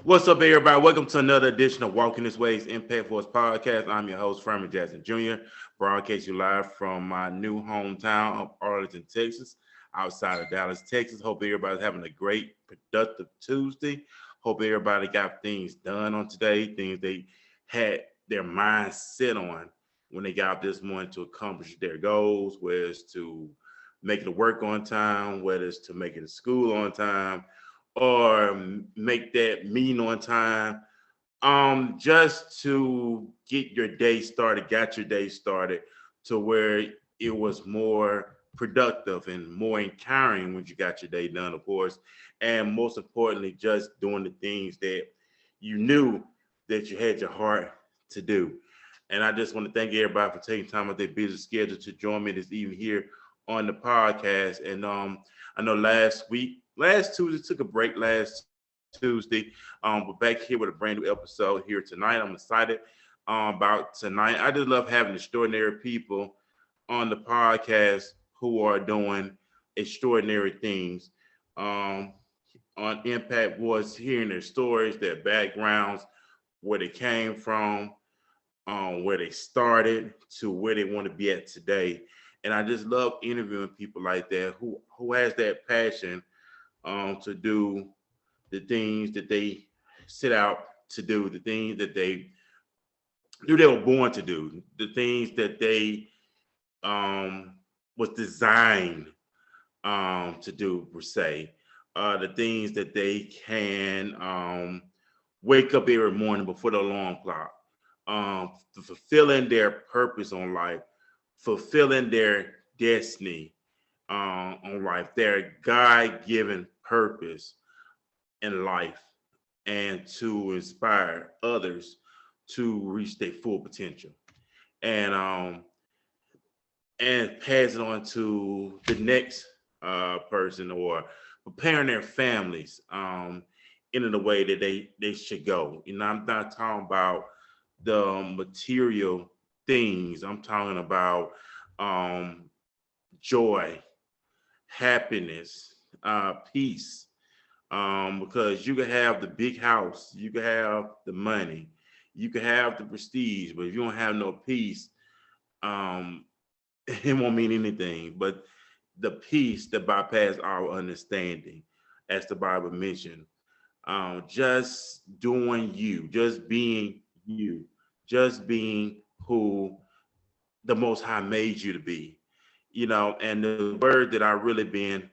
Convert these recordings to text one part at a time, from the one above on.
What's up, everybody? Welcome to another edition of Walking This Way's Impact Force podcast. I'm your host, Furman Jackson Jr., broadcasting you live from my new hometown of Arlington, Texas, outside of Dallas, Texas. Hope everybody's having a great, productive Tuesday. Hope everybody got things done on today, things they had their mind set on when they got up this morning to accomplish their goals, whether it's to make it to work on time, whether it's to make it to school on time, or make that meeting on time, just to get your day started, got your day started to where it was more productive and more empowering when you got your day done, of course, and most importantly, just doing the things that you knew that you had your heart to do. And I just want to thank everybody for taking time out their busy schedule to join me this evening here on the podcast. And I know last Tuesday, took a break last Tuesday. We're back here with a brand new episode here tonight. I'm excited about tonight. I just love having extraordinary people on the podcast who are doing extraordinary things. Um, on Impact was hearing their stories, their backgrounds, where they came from, where they started to where they want to be at today. And I just love interviewing people like that who has that passion to do the things that they set out to do, the things that they knew they were born to do, the things that they was designed to do per se, the things that they can wake up every morning before the alarm clock, fulfilling their purpose on life, fulfilling their destiny on life, their God-given purpose in life, and to inspire others to reach their full potential, and pass it on to the next person, or preparing their families in the way that they should go. You know, I'm not talking about the material things. I'm talking about um, joy, happiness, peace. Because you can have the big house, you can have the money, you can have the prestige, but if you don't have no peace, um, it won't mean anything. But the peace that bypass our understanding, as the Bible mentioned, just doing you, just being you, just being who the Most High made you to be, you know. And the word that I really been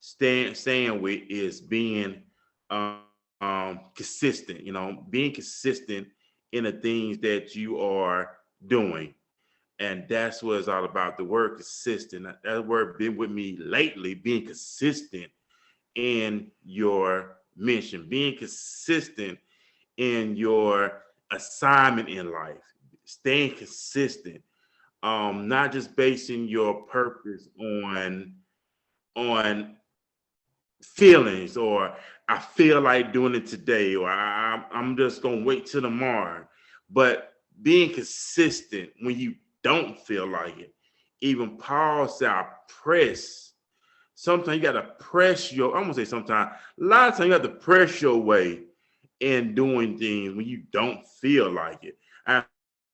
saying with is being consistent, you know, being consistent in the things that you are doing. And that's what it's all about. The word consistent, that word been with me lately, being consistent in your mission, being consistent in your assignment in life, staying consistent, not just basing your purpose on feelings, or I feel like doing it today, or I'm just gonna wait till tomorrow. But being consistent when you don't feel like it. Even Paul said, I press. Sometimes you gotta press your, I'm gonna say sometimes, a lot of times you have to press your way in doing things when you don't feel like it. I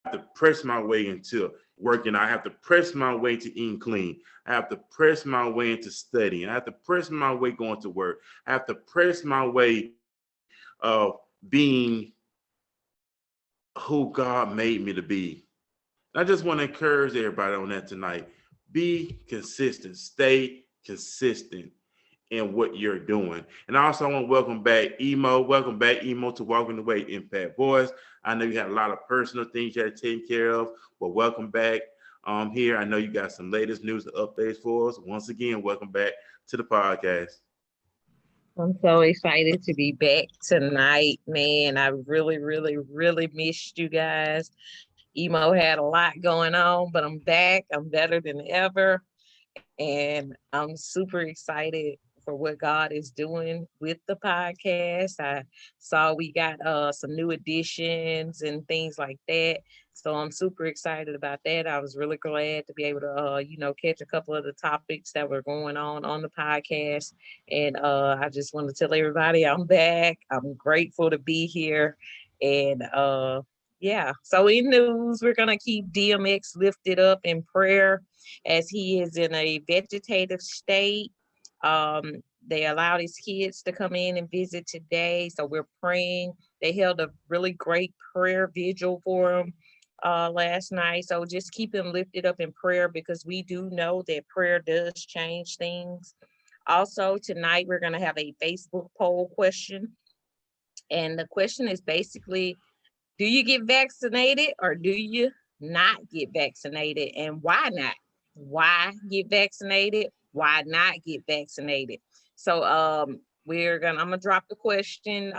have to press my way into working. I have to press my way to eating clean. I have to press my way into studying. I have to press my way going to work. I have to press my way of being who God made me to be. I just want to encourage everybody on that tonight. Be consistent. Stay consistent in what you're doing. And I also want to welcome back Emo. Welcome back, Emo, to Walking the Way Impact Boys. I know you had a lot of personal things you had to take care of, but welcome back here. I know you got some latest news and updates for us. Once again, welcome back to the podcast. I'm so excited to be back tonight, man. I really, really, really missed you guys. Emo had a lot going on, but I'm back. I'm better than ever. And I'm super excited for what God is doing with the podcast. I saw we got some new additions and things like that. So I'm super excited about that. I was really glad to be able to catch a couple of the topics that were going on the podcast. And I just want to tell everybody I'm back. I'm grateful to be here. And yeah, so in news, we're going to keep DMX lifted up in prayer as he is in a vegetative state. They allowed his kids to come in and visit today, so we're praying. They held a really great prayer vigil for him last night. So just keep him lifted up in prayer because we do know that prayer does change things. Also, tonight we're going to have a Facebook poll question. And the question is basically, do you get vaccinated or do you not get vaccinated? And why not? Why get vaccinated? Why not get vaccinated? So I'm gonna drop the question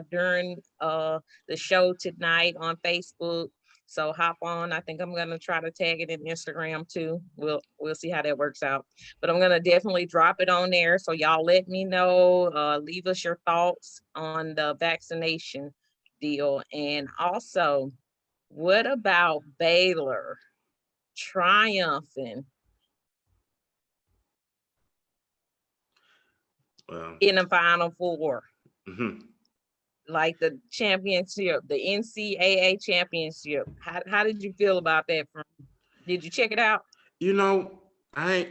during the show tonight on Facebook. So hop on. I think I'm gonna try to tag it in Instagram too. We'll see how that works out. But I'm gonna definitely drop it on there. So y'all let me know. Leave us your thoughts on the vaccination deal. And also, what about Baylor triumphing in the Final Four? Mm-hmm. Like the championship, the NCAA championship. How did you feel about that? Did you check it out? You know, you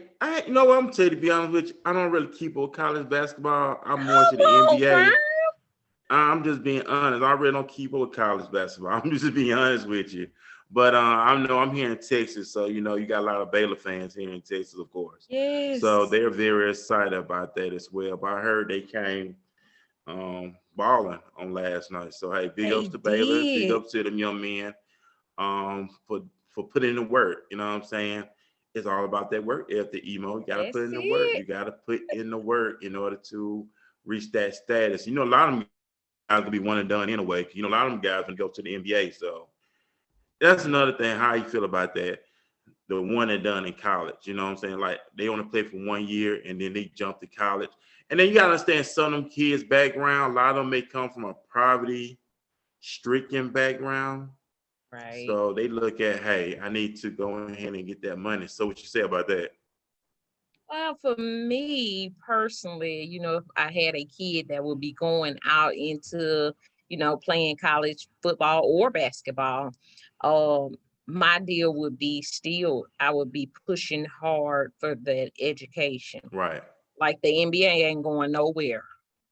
know what I'm saying, to be honest with you, I don't really keep with college basketball. I'm more into the NBA. I'm just being honest. I really don't keep up with college basketball. I'm just being honest with you. But I know I'm here in Texas, so you got a lot of Baylor fans here in Texas, of course. Yes. So they're very excited about that as well. But I heard they came balling on last night. So hey, big ups to Baylor, big ups to them young men for putting in the work. You know what I'm saying? It's all about that work ethic, Emo. You gotta put in the work. You gotta put in the work in order to reach that status. A lot of them guys gonna be one and done anyway. A lot of them guys gonna go to the NBA. So that's another thing. How you feel about that? The one and done in college. You know what I'm saying? Like they only play for 1 year and then they jump to college. And then you gotta understand some of them kids' background. A lot of them may come from a poverty-stricken background. Right. So they look at, hey, I need to go ahead and get that money. So what you say about that? Well, for me personally, if I had a kid that would be going out into, playing college football or basketball, my deal would be still, I would be pushing hard for that education. Right. Like the NBA ain't going nowhere.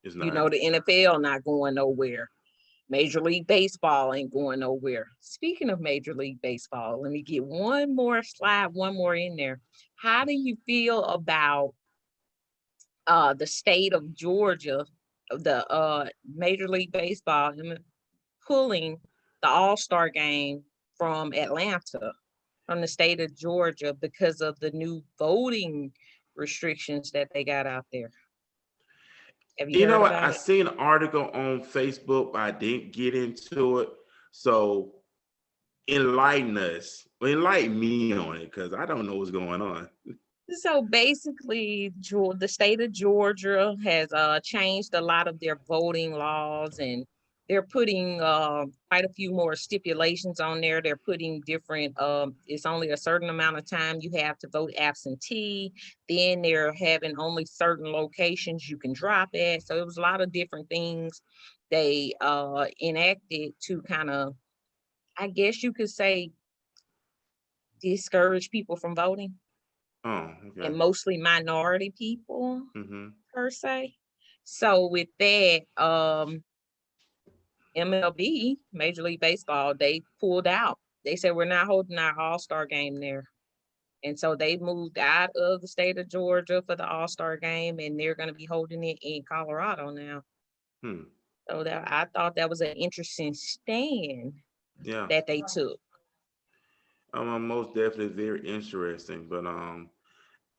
It's not. The NFL not going nowhere. Major League Baseball ain't going nowhere. Speaking of Major League Baseball, let me get one more in there. How do you feel about the state of Georgia, the Major League Baseball pulling the All-Star game from Atlanta, from the state of Georgia because of the new voting restrictions that they got out there? Have you heard what? about I it? seen an article on Facebook, but I didn't get into it. So enlighten me on it, because I don't know what's going on. So basically, the state of Georgia has changed a lot of their voting laws, and they're putting quite a few more stipulations on there. They're putting different, it's only a certain amount of time you have to vote absentee. Then they're having only certain locations you can drop at. So it was a lot of different things they enacted to kind of, I guess you could say, discourage people from voting. Oh, okay. And mostly minority people Mm-hmm. per se. So with that, MLB, Major League Baseball, they pulled out. They said we're not holding our All-Star game there. And so they moved out of the state of Georgia for the All-Star game, and they're going to be holding it in Colorado now. So I thought that was an interesting stand that they took. Most definitely very interesting. But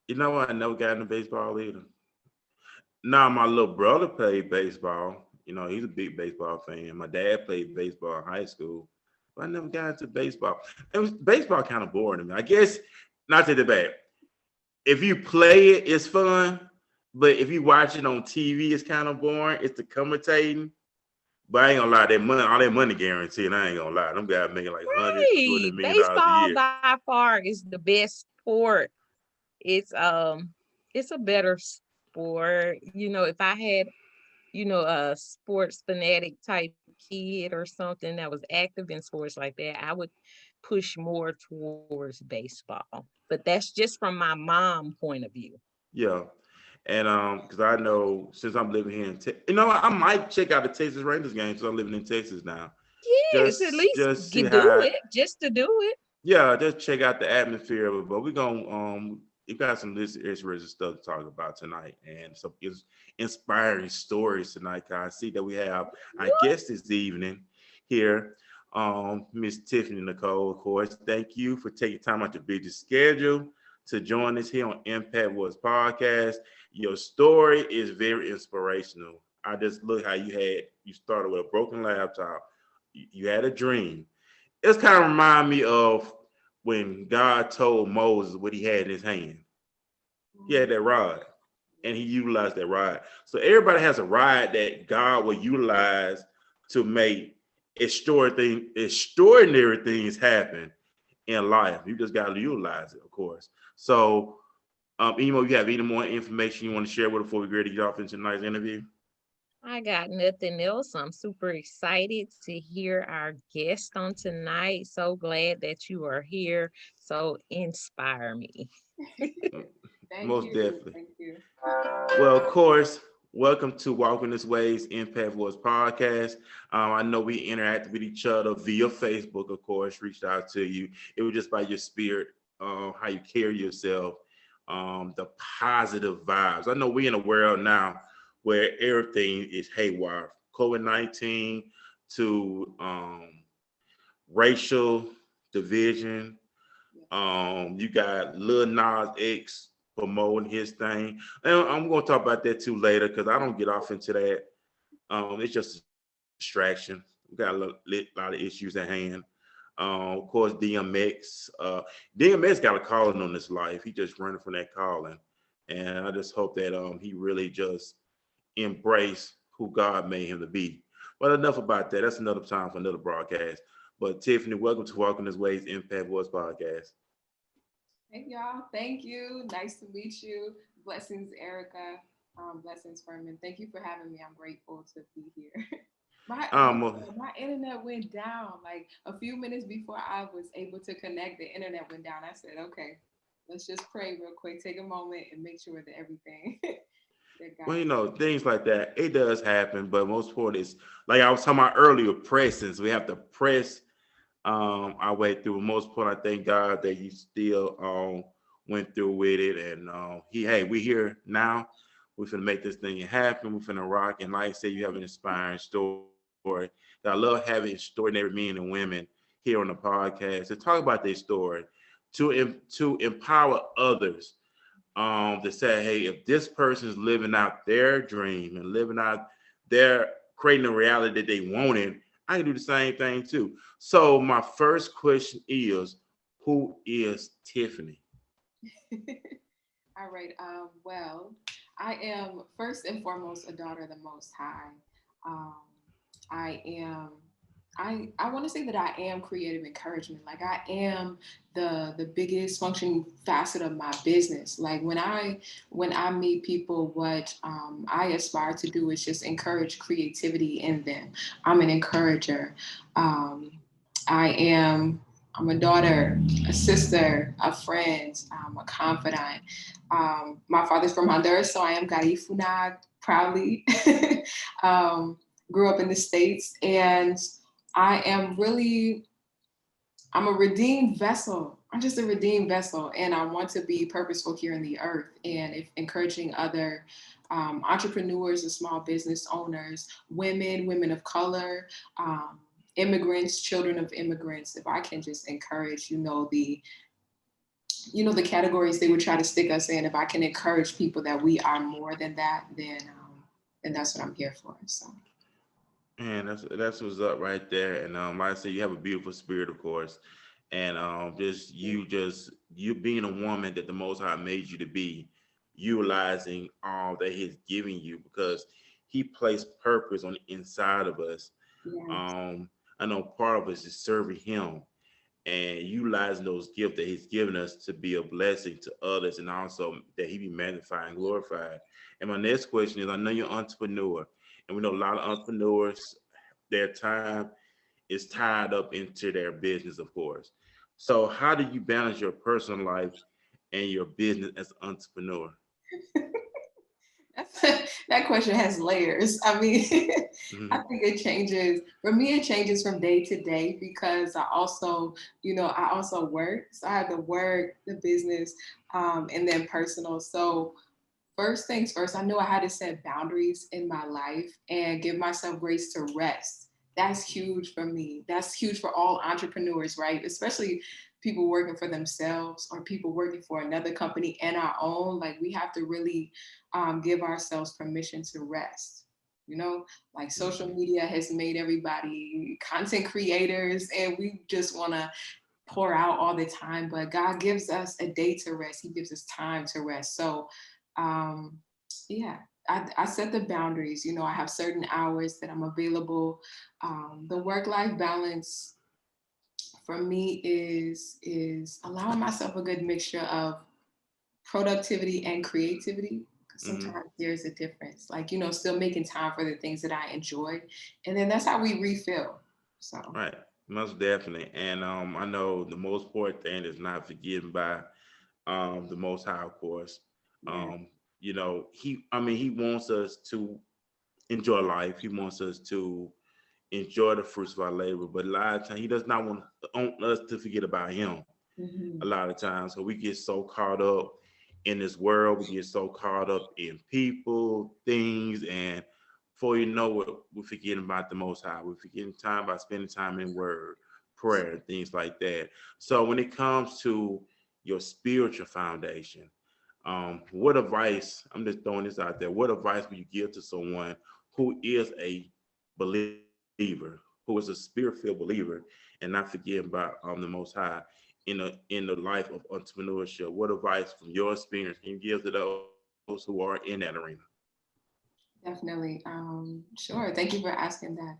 you know what? I never got into baseball either. Now my little brother played baseball. He's a big baseball fan. My dad played baseball in high school, but I never got into baseball. Baseball kind of boring to me. I guess not to the bad. If you play it, it's fun. But if you watch it on TV, it's kind of boring. It's the commentating. But I ain't gonna lie, that money, all that money guaranteed. I ain't gonna lie. Them guys making like 100, Right. $200 million a Baseball year. by far is the best sport. It's a better sport. If I had, a sports fanatic type kid or something that was active in sports like that, I would push more towards baseball. But that's just from my mom point of view. Yeah. And because I know since I'm living here in Texas, I might check out the Texas Rangers game since I'm living in Texas now. Yes, at least Just see do how, it, just to do it. yeah, just check out the atmosphere of it. But we're gonna you got some list interesting stuff to talk about tonight and some inspiring stories tonight. 'Cause I see that we have our guest this evening here, Miss Tiffany Nicole, of course. Thank you for taking time out your busy schedule to join us here on Impact Wars Podcast. Your story is very inspirational. I just look how you started with a broken laptop. You had a dream. It's kind of remind me of when God told Moses what he had in his hand. He had that rod, and he utilized that rod. So everybody has a rod that God will utilize to make extraordinary things happen in life. You just got to utilize it, of course. So, Emo, you have any more information you want to share with us before we ready to get off into tonight's interview? I got nothing else. I'm super excited to hear our guest on tonight. So glad that you are here. So inspire me. Most definitely. Thank you. Well, of course, welcome to Walking This Way's Impact Voice podcast. I know we interacted with each other via Facebook, of course, reached out to you. It was just by your spirit, how you carry yourself, the positive vibes. I know we in a world now where everything is haywire, COVID-19 to racial division. You got Lil Nas X promoting his thing. And I'm going to talk about that too later because I don't get off into that. It's just a distraction. We got a lot of issues at hand. Of course, DMX. DMX got a calling on his life. He just running from that calling. And I just hope that he really just embrace who God made him to be. But enough about that. That's another time for another broadcast. But Tiffany, welcome to Walking This Way's Impact Voice Podcast. Hey y'all, thank you. Nice to meet you. Blessings, Erica. Blessings, Furman. Thank you for having me. I'm grateful to be here. My internet went down like a few minutes before I was able to connect. The internet went down. I said, okay, let's just pray real quick. Take a moment and make sure that everything. Well, things like that, it does happen. But most important is, like I was talking about earlier, pressing. So we have to press our way through. Most part, I thank God that he still went through with it, and we here now. We're finna make this thing happen. We're finna rock, and like I said, you have an inspiring story. I love having extraordinary men and women here on the podcast to talk about their story, to empower others. To say, hey, if this person is living out their dream and living out their creating a reality that they wanted, I can do the same thing too. So my first question is, who is Tiffany? All right. Well, I am first and foremost a daughter of the Most High. Um, I am. I want to say that I am creative encouragement. Like I am the biggest functioning facet of my business. Like when I meet people, what I aspire to do is just encourage creativity in them. I'm an encourager. I'm a daughter, a sister, a friend, a confidant. My father's from Honduras, so I am Garifuna proudly. Grew up in the States, and I'm a redeemed vessel. I'm just a redeemed vessel, and I want to be purposeful here in the earth, and if encouraging other entrepreneurs and small business owners, women of color, immigrants, children of immigrants. If I can just encourage, the categories they would try to stick us in. If I can encourage people that we are more than that, then that's what I'm here for. So. Man, that's what's up right there. And like I said, you have a beautiful spirit, of course. And just you being a woman that the Most High made you to be, utilizing all that He's giving you, because He placed purpose on the inside of us. Yes. Um, I know part of us is serving Him and utilizing those gifts that He's given us to be a blessing to others, and also that He be magnified and glorified. And my next question is, I know you're an entrepreneur, and we know a lot of entrepreneurs, their time is tied up into their business, of course. So how do you balance your personal life and your business as an entrepreneur? That question has layers. I mean, I Mhm. think it changes. For me, it changes from day to day because I also work. So I have the work, the business, and then personal. So first things first, I knew I had to set boundaries in my life and give myself grace to rest. That's huge for me. That's huge for all entrepreneurs, right? Especially people working for themselves or people working for another company and our own. Like we have to really give ourselves permission to rest. You know, like social Mhm. media has made everybody content creators, and we just want to pour out all the time, but God gives us a day to rest. He gives us time to rest. So, um, yeah, I set the boundaries. You know, I have certain hours that I'm available. The work-life balance for me is allowing myself a good mixture of productivity and creativity. 'Cause Mhm. sometimes there's a difference, like still making time for the things that I enjoy, and then that's how we refill. So Right, most definitely. And I know the most important thing is not forgiven by the Most High, of course. yeah. Um, He wants us to enjoy life. He wants us to enjoy the fruits of our labor. But a lot of times, He does not want us to forget about Him. A Mhm. lot of times, so we get so caught up in this world, we get so caught up in people, things, and before you know it, we're forgetting about the Most High. We're forgetting time by spending time in Word, prayer, things like that. So when it comes to your spiritual foundation, what advice? I'm just throwing this out there. What advice would you give to someone who is a believer, who is a spirit-filled believer, and not forgetting about the Most High in the life of entrepreneurship? What advice from your experience can you give to those who are in that arena? Definitely. Sure. Thank you for asking that.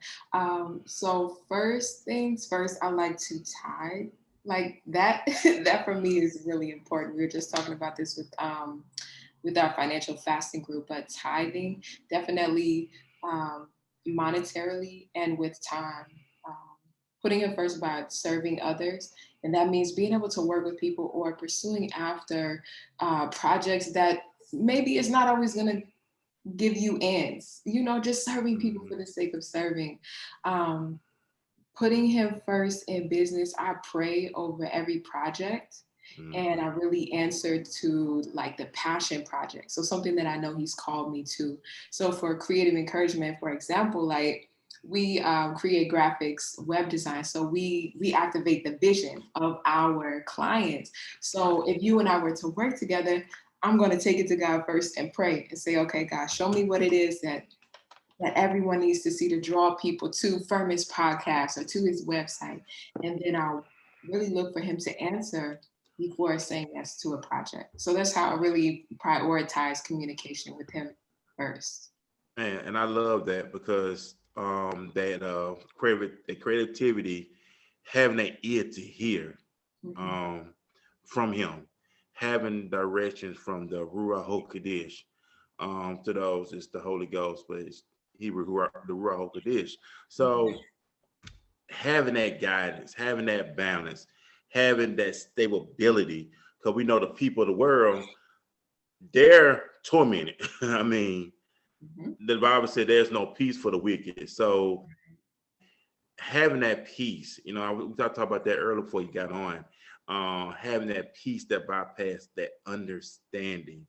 So first things first, I like to tithe. Like that, that for me is really important. We were just talking about this with our financial fasting group, but tithing definitely um, monetarily and with time. Um, Putting it first by serving others. And that means being able to work with people or pursuing after projects that maybe it's not always going to give you ends, just serving people for Mhm. the sake of serving. Um, Putting him first in business, I pray over every project. And I Mhm. really answered to like the passion project. So something that I know he's called me to. So for creative encouragement, for example, like we create graphics, web design. So we activate the vision of our clients. So Right. if you and I were to work together, I'm going to take it to God first and pray and say, okay, God, show me what it is that everyone needs to see to draw people to Furman's podcast or to his website. And then I'll really look for him to answer before saying yes to a project. So that's how I really prioritize communication with him first. And I love that, because that creativity, having that ear to hear Mhm. um, from Him, having directions from the Ruach Hakodesh. To those, it's the Holy Ghost, but it's Hebrew, the Ruach Hakodesh. So having that guidance, having that balance, having that stability, because we know the people of the world, they're tormented. I mean, Mhm. the Bible said there's no peace for the wicked. So having that peace, we talked about that earlier before you got on. Having that peace that bypass that understanding,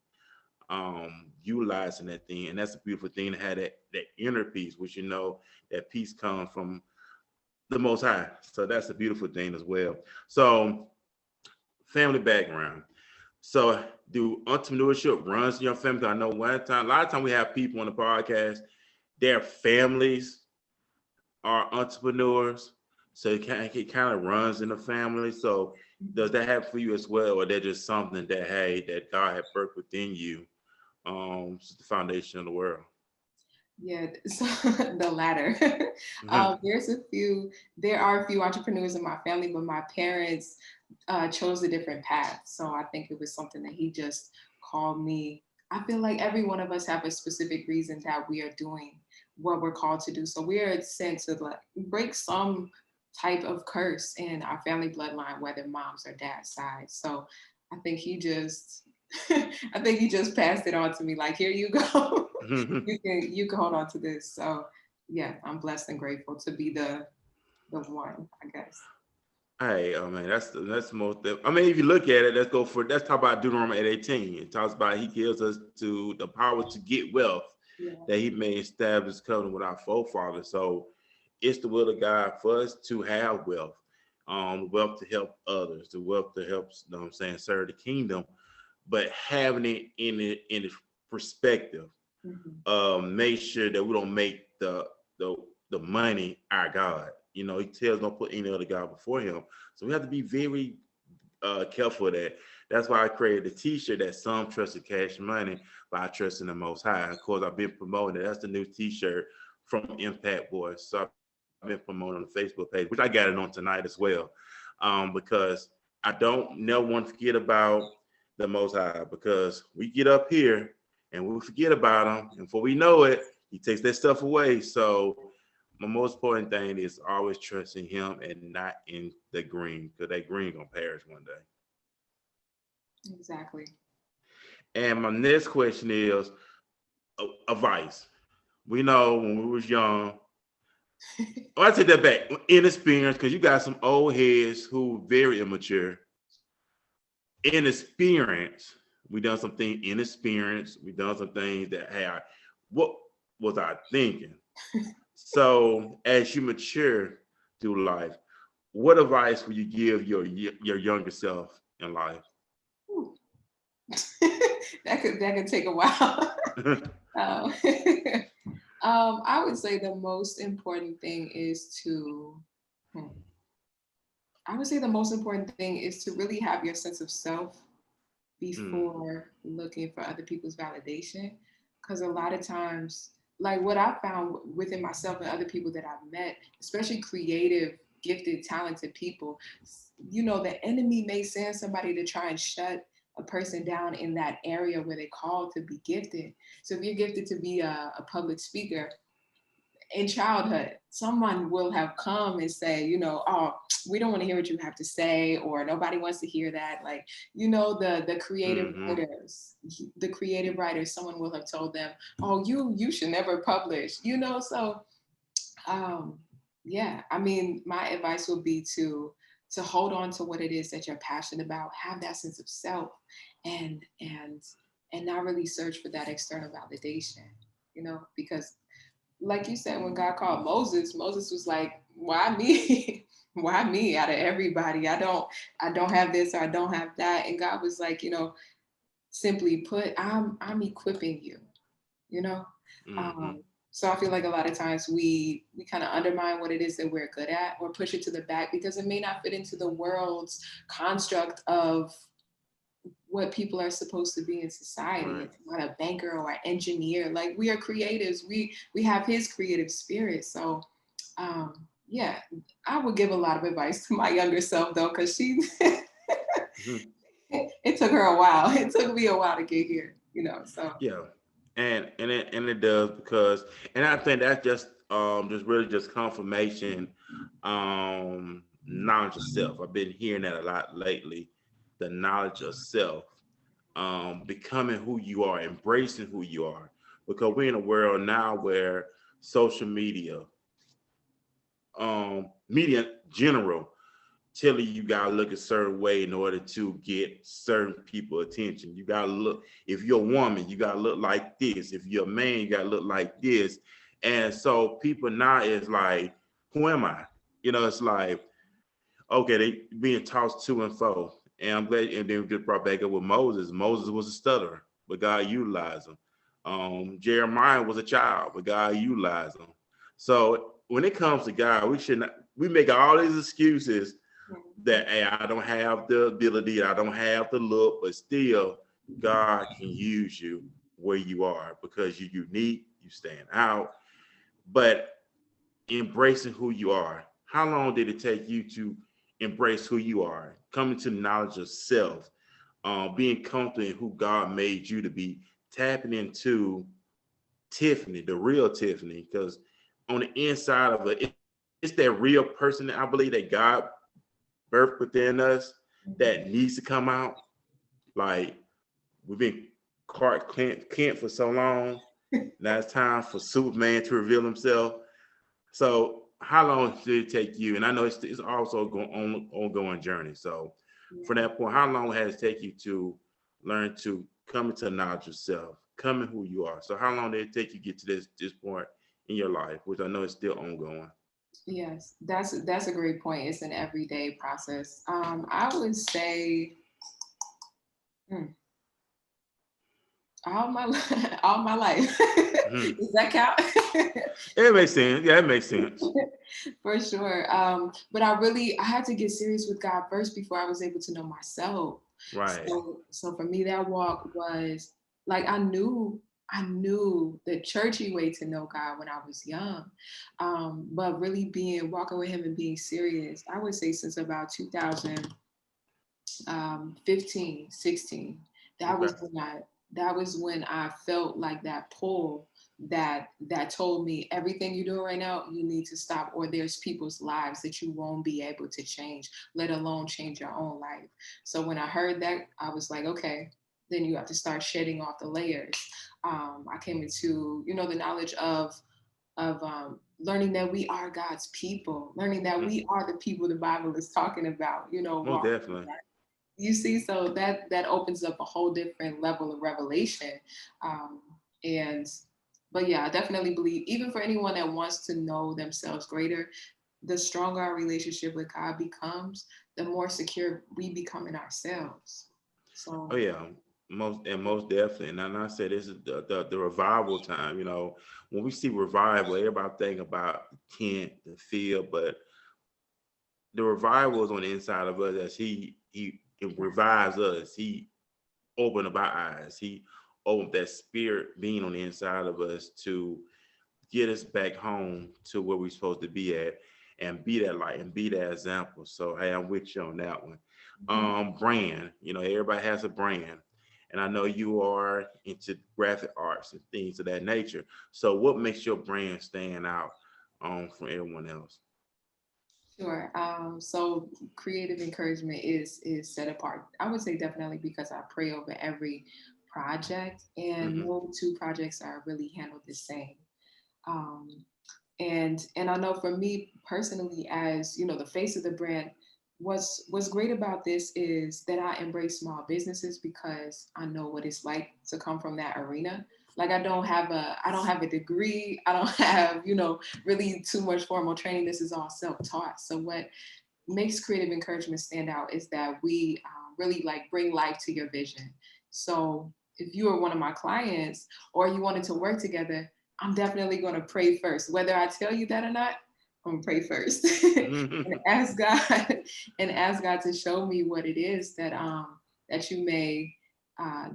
utilizing that thing, and that's a beautiful thing to have that inner peace, which that peace comes from the Most High. So that's a beautiful thing as well. So family background. So do entrepreneurship runs in your family? 'Cause I know a lot of time we have people on the podcast, their families are entrepreneurs. So it kind of runs in the family. So does that happen for you as well? Or that just something that, hey, that God had birthed within you? It's the foundation of the world. Yeah, so the latter. Mhm. There are a few entrepreneurs in my family, but my parents chose a different path. So I think it was something that he just called me. I feel like every one of us have a specific reason that we are doing what we're called to do. So we are sent to like break some type of curse in our family bloodline, whether mom's or dad's side. So I think he just, I think he just passed it on to me. Like, here you go. You can hold on to this. So yeah, I'm blessed and grateful to be the one, I guess. Hey, oh man, that's the most. I mean, if you look at it, let's talk about Deuteronomy 8:18. It talks about he gives us to the power to get wealth Yeah. that he may establish covenant with our forefathers. So it's the will of God for us to have wealth, wealth to help others, the wealth to help, you know what I'm saying, serve the kingdom, but having it in its perspective. Mhm. Make sure that we don't make the the money our God. You know, he tells don't put any other God before him. So we have to be very careful of that. That's why I created a t-shirt that some trust in cash money, but I trust in the most high. Of course, I've been promoting it. That's the new t-shirt from Impact Boys. So I've been promoting on the Facebook page, which I got it on tonight as well. Because I don't never want to forget about the most high, because we get up here and we forget about him. And before we know it, he takes that stuff away. So my most important thing is always trusting him and not in the green, because that green gonna perish one day. Exactly. And my next question is advice. We know when we was young, oh, I take that back, inexperience, because you got some old heads who very immature. Inexperience, we done some things inexperience. We done some things that, hey, what was I thinking? So as you mature through life, what advice would you give your younger self in life? Ooh. that could take a while. Um, I would say the most important thing is hmm, I would say the most important thing is to really have your sense of self Mm, before looking for other people's validation. Because a lot of times, like what I found within myself and other people that I've met, especially creative, gifted, talented people, the enemy may send somebody to try and shut a person down in that area where they're called to be gifted. So if you're gifted to be a public speaker, in childhood, someone will have come and say, oh, we don't want to hear what you have to say, or nobody wants to hear that. Like, the mm-hmm. creative writers, someone will have told them, oh, you should never publish, So, um, yeah, I mean, my advice would be to hold on to what it is that you're passionate about, have that sense of self, and not really search for that external validation, because like you said, when God called Moses, Moses was like, why me? Why me out of everybody? I don't have this or I don't have that. And God was like, simply put, I'm equipping you, you know? Mm-hmm. Um, so I feel like a lot of times we kind of undermine what it is that we're good at or push it to the back because it may not fit into the world's construct of what people are supposed to be in society. Right. It's not a banker or an engineer. Like, we are creatives. We have his creative spirit. So yeah, I would give a lot of advice to my younger self though, because she Mhm. it took her a while. It took me a while to get here, so Yeah, and it does, because, and I think that's just really just confirmation, knowledge of self. I've been hearing that a lot lately, the knowledge of self, becoming who you are, embracing who you are, because we're in a world now where social media general telling you gotta look a certain way in order to get certain people attention. You gotta look, if you're a woman, you gotta look like this. If you're a man, you gotta look like this. And so people now is like, who am I? It's like, okay, they being tossed to and fro. And I'm glad, and then we just brought back up with Moses. Moses was a stutterer, but God utilized him. Jeremiah was a child, but God utilized him. So when it comes to God, we should not, we make all these excuses that, hey, I don't have the ability, I don't have the look, but still God can use you where you are because you're unique, you stand out, but embracing who you are. How long did it take you to embrace who you are, coming to the knowledge of self, being comfortable in who God made you to be, tapping into Tiffany, the real Tiffany? Because on the inside of it, it's that real person that I believe that God birthed within us that needs to come out. Like we've been Clark Kent for so long. Now it's time for Superman to reveal himself. So how long did it take you? And I know it's also going on ongoing journey. So from that point, how long has it taken you to learn to come into knowledge of yourself, coming who you are? So how long did it take you to get to this point in your life, which I know is still ongoing? Yes, that's a great point. It's an everyday process. I would say hmm, all my life. Mhm. Does that count? It makes sense. Yeah, it makes sense. For sure. But I had to get serious with God first before I was able to know myself. Right. So for me, that walk was like I knew the churchy way to know God when I was young. But really walking with him and being serious, I would say since about 2015, 16, that Okay. was when I felt like that pull that told me everything you're doing right now, you need to stop, or there's people's lives that you won't be able to change, let alone change your own life. So when I heard that, I was like, okay, then you have to start shedding off the layers. I came into, the knowledge of learning that we are God's people, learning that Mhm. we are the people the Bible is talking about, Most walking with definitely. God. You see, so that opens up a whole different level of revelation. Um, and but yeah, I definitely believe even for anyone that wants to know themselves greater, the stronger our relationship with God becomes, the more secure we become in ourselves. Oh So yeah, most definitely. And then I said this is the revival time. When we see revival, everybody think about Kent, the field, but the revival is on the inside of us as he it revives us. He opened up our eyes. He opened that spirit being on the inside of us to get us back home to where we're supposed to be at and be that light and be that example. So hey, I'm with you on that one. mhm. Brand, everybody has a brand. And I know you are into graphic arts and things of that nature. So what makes your brand stand out from everyone else? Sure. So creative encouragement is set apart. I would say definitely because I pray over every project, and Hmm. no two projects are really handled the same. Um, and I know for me personally, as the face of the brand, what's great about this is that I embrace small businesses because I know what it's like to come from that arena. Like I don't have a degree. I don't have really too much formal training. This is all self-taught. So what makes creative encouragement stand out is that we really like bring life to your vision. So if you are one of my clients or you wanted to work together, I'm definitely going to pray first. Whether I tell you that or not, I'm gonna pray first and ask God and ask God to show me what it is that you may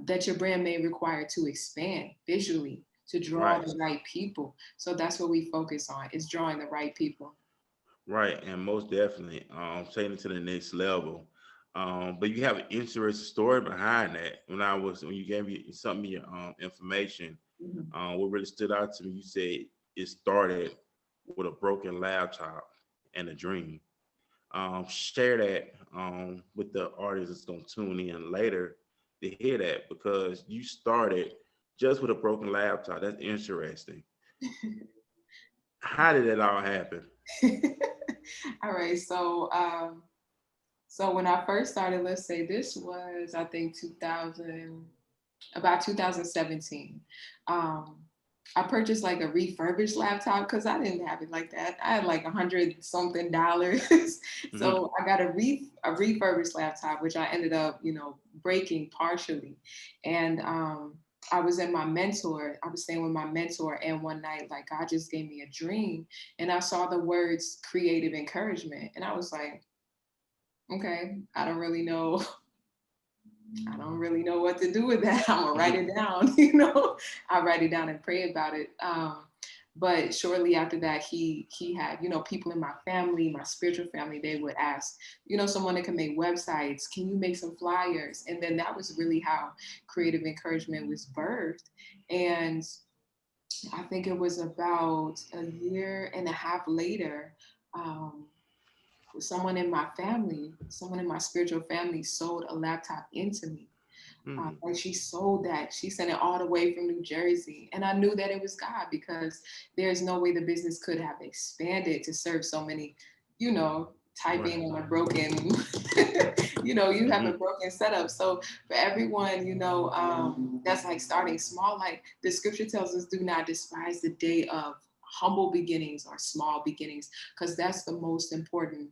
that your brand may require to expand visually to draw Right. the right people. So that's what we focus on, is drawing the right people. Right, and most definitely, taking it to the next level. But you have an interesting story behind that. When you gave me some of your information, Mhm. what really stood out to me, you said it started with a broken laptop and a dream. Share that with the artists that's gonna tune in later to hear that because you started just with a broken laptop. That's interesting. How did that all happen? All right, so when I first started, let's say this was, I think, 2000, about 2017. Um, I purchased like a refurbished laptop because I didn't have it like that. I had like $100 something. Hmm. So I got a refurbished laptop, which I ended up, breaking partially. And I was staying with my mentor, and one night, like, God just gave me a dream, and I saw the words creative encouragement. And I was like, okay, I don't really know I don't really know what to do with that. I'm gonna write it down, you know. I write it down and pray about it. But shortly after that, he had, you know, people in my family, my spiritual family, they would ask, you know, someone that can make websites, can you make some flyers? And then that was really how creative encouragement was birthed. And I think it was about a year and a half later, um, someone in my family, someone in my spiritual family sold a laptop into me. Mm. And she sold that. She sent it all the way from New Jersey. And I knew that it was God because there's no way the business could have expanded to serve so many, you know, Right. typing on a broken, you know, you have a Hmm. broken setup. So for everyone, you know, that's like starting small, like the scripture tells us, do not despise the day of humble beginnings or small beginnings, because that's the most important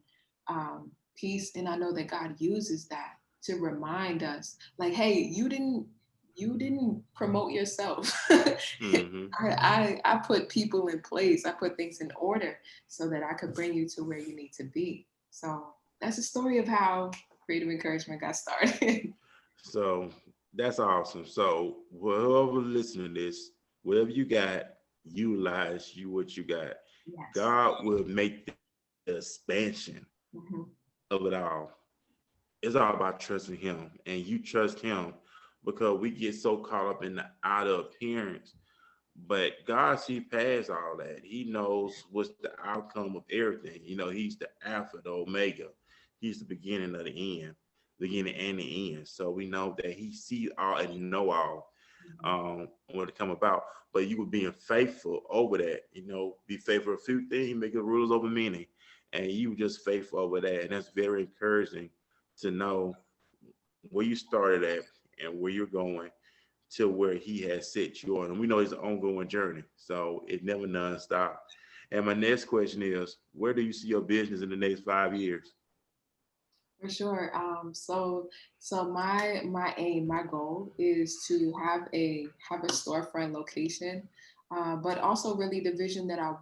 piece. And I know that God uses that to remind us, like, hey, you didn't promote yourself. Hmm. I put people in place. I put things in order so that I could bring you to where you need to be. So that's a story of how creative encouragement got started. So that's awesome. So whoever listening to this, whatever you got, utilize you what you got. Yes. God will make the expansion Mhm. of it all. It's all about trusting him. And you trust him because we get so caught up in the outer appearance. But God sees past all that. He knows what's the outcome of everything. You know, he's the Alpha, the Omega. He's the beginning of the end, beginning and the end. So we know that he sees all and know all when it come about. But you were being faithful over that. You know, be faithful a few things, make it rules over many. And you were just faithful over that. And that's very encouraging to know where you started at and where you're going to where he has set you on. And we know it's an ongoing journey, so it never nonstop. And my next question is, where do you see your business in the next 5 years? For sure. So my aim, my goal is to have a storefront location, but also really the vision that I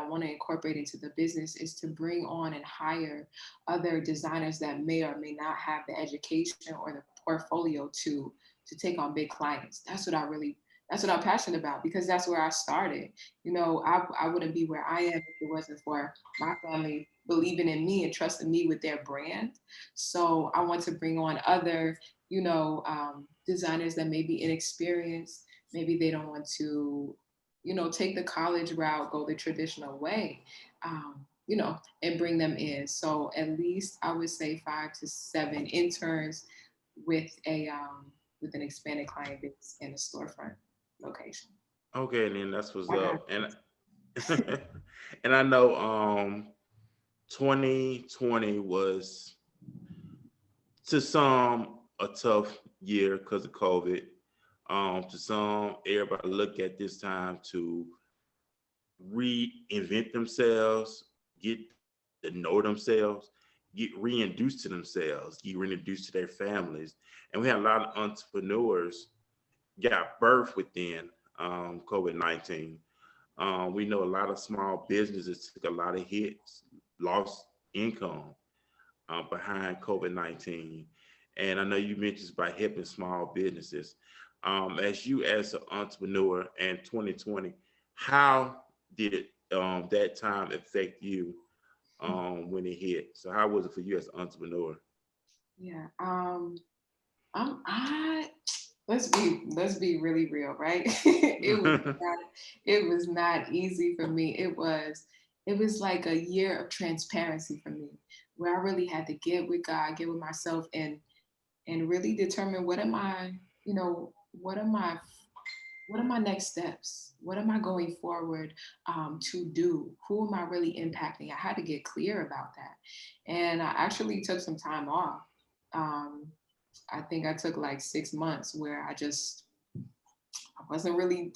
want to incorporate into the business is to bring on and hire other designers that may or may not have the education or the portfolio to take on big clients. That's what I'm passionate about because that's where I started. You know, I wouldn't be where I am if it wasn't for my family believing in me and trusting me with their brand. So I want to bring on other, you know, designers that may be inexperienced. Maybe they don't want to, you know, take the college route, go the traditional way, you know, and bring them in. So at least I would say 5 to 7 interns with with an expanded client base in a storefront location. Okay, and then that's what's I got up. And and I know 2020 was to some a tough year because of COVID. To some, everybody look at this time to reinvent themselves, get to know themselves, get reintroduced to themselves, get reintroduced to their families. And we had a lot of entrepreneurs got birthed within COVID-19. We know a lot of small businesses took a lot of hits, lost income behind COVID-19. And I know you mentioned about helping small businesses. As you as an entrepreneur in 2020, how did that time affect you when it hit? So how was it for you as an entrepreneur? yeah. I let's be really real, right? It was not easy for me. It was like a year of transparency for me, where I really had to get with God, get with myself, and really determine what am I, you know, what are my next steps? What am I going forward to do? Who am I really impacting? I had to get clear about that, and I actually took some time off. Um, I think I took like 6 months where I wasn't really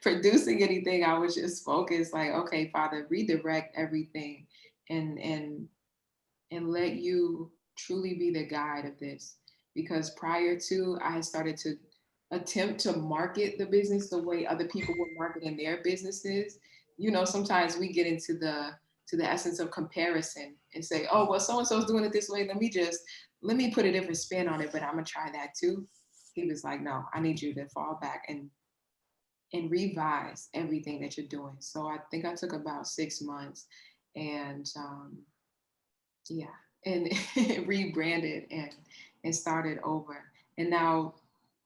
producing anything. I was just focused, like, okay, Father, redirect everything and and and let you truly be the guide of this. Because prior to, I had started to attempt to market the business the way other people were marketing their businesses. You know, sometimes we get into the essence of comparison and say, oh, well, so and so's doing it this way. Let me just let me put a different spin on it, but I'm gonna try that too. He was like, no, I need you to fall back and revise everything that you're doing. So I think I took about 6 months and yeah, and rebranded and started over. And now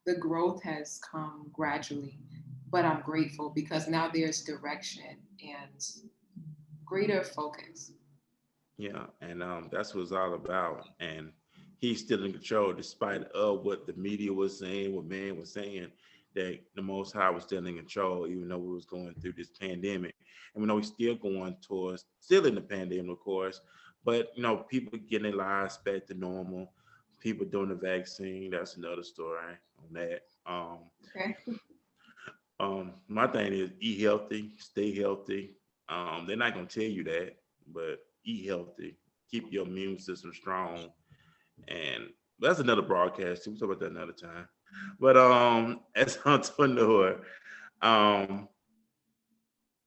the growth has come gradually, but I'm grateful because now there's direction and greater focus. Yeah, and that's what it's all about. And he's still in control, despite of what the media was saying, what man was saying, that the Most High was still in control, even though we was going through this pandemic. And we know we're still going towards, still in the pandemic, of course, but people getting their lives back to normal, people doing the vaccine. That's another story on that. Okay. My thing is eat healthy, stay healthy. They're not gonna tell you that, but eat healthy, keep your immune system strong, and that's another broadcast. We'll talk about that another time. But as an entrepreneur, um,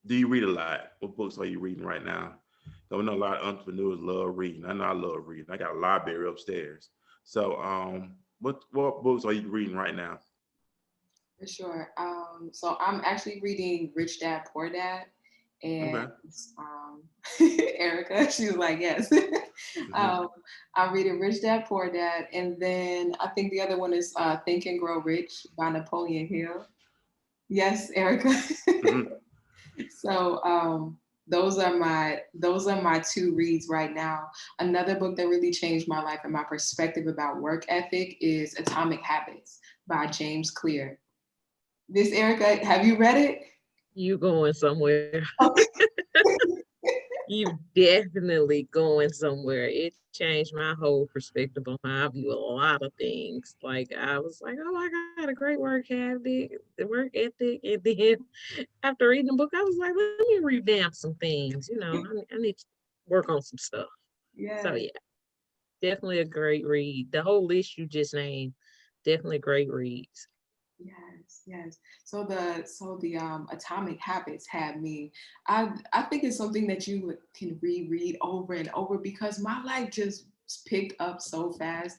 do you read a lot? What books are you reading right now? I know a lot of entrepreneurs love reading. I know I love reading. I got a library upstairs. So, what books are you reading right now? For sure. So I'm actually reading Rich Dad Poor Dad, and Okay. um, Erica, she was like, yes. Hmm. um, I'm reading Rich Dad Poor Dad, and then I think the other one is Think and Grow Rich by Napoleon Hill. Yes, Erica. Hmm. So those are my two reads right now. Another book that really changed my life and my perspective about work ethic is Atomic Habits by James Clear. Miss Erica, have you read it? You going somewhere. Okay. You definitely going somewhere. It changed my whole perspective on how I view a lot of things. Like I was like, oh, I got a great work habit, the work ethic. And then after reading the book, I was like, let me revamp some things. I need to work on some stuff. So Yes, yeah, definitely a great read. The whole list you just named, definitely great reads. yes, yes. So the Atomic Habits had me. I think it's something that you can reread over and over because my life just picked up so fast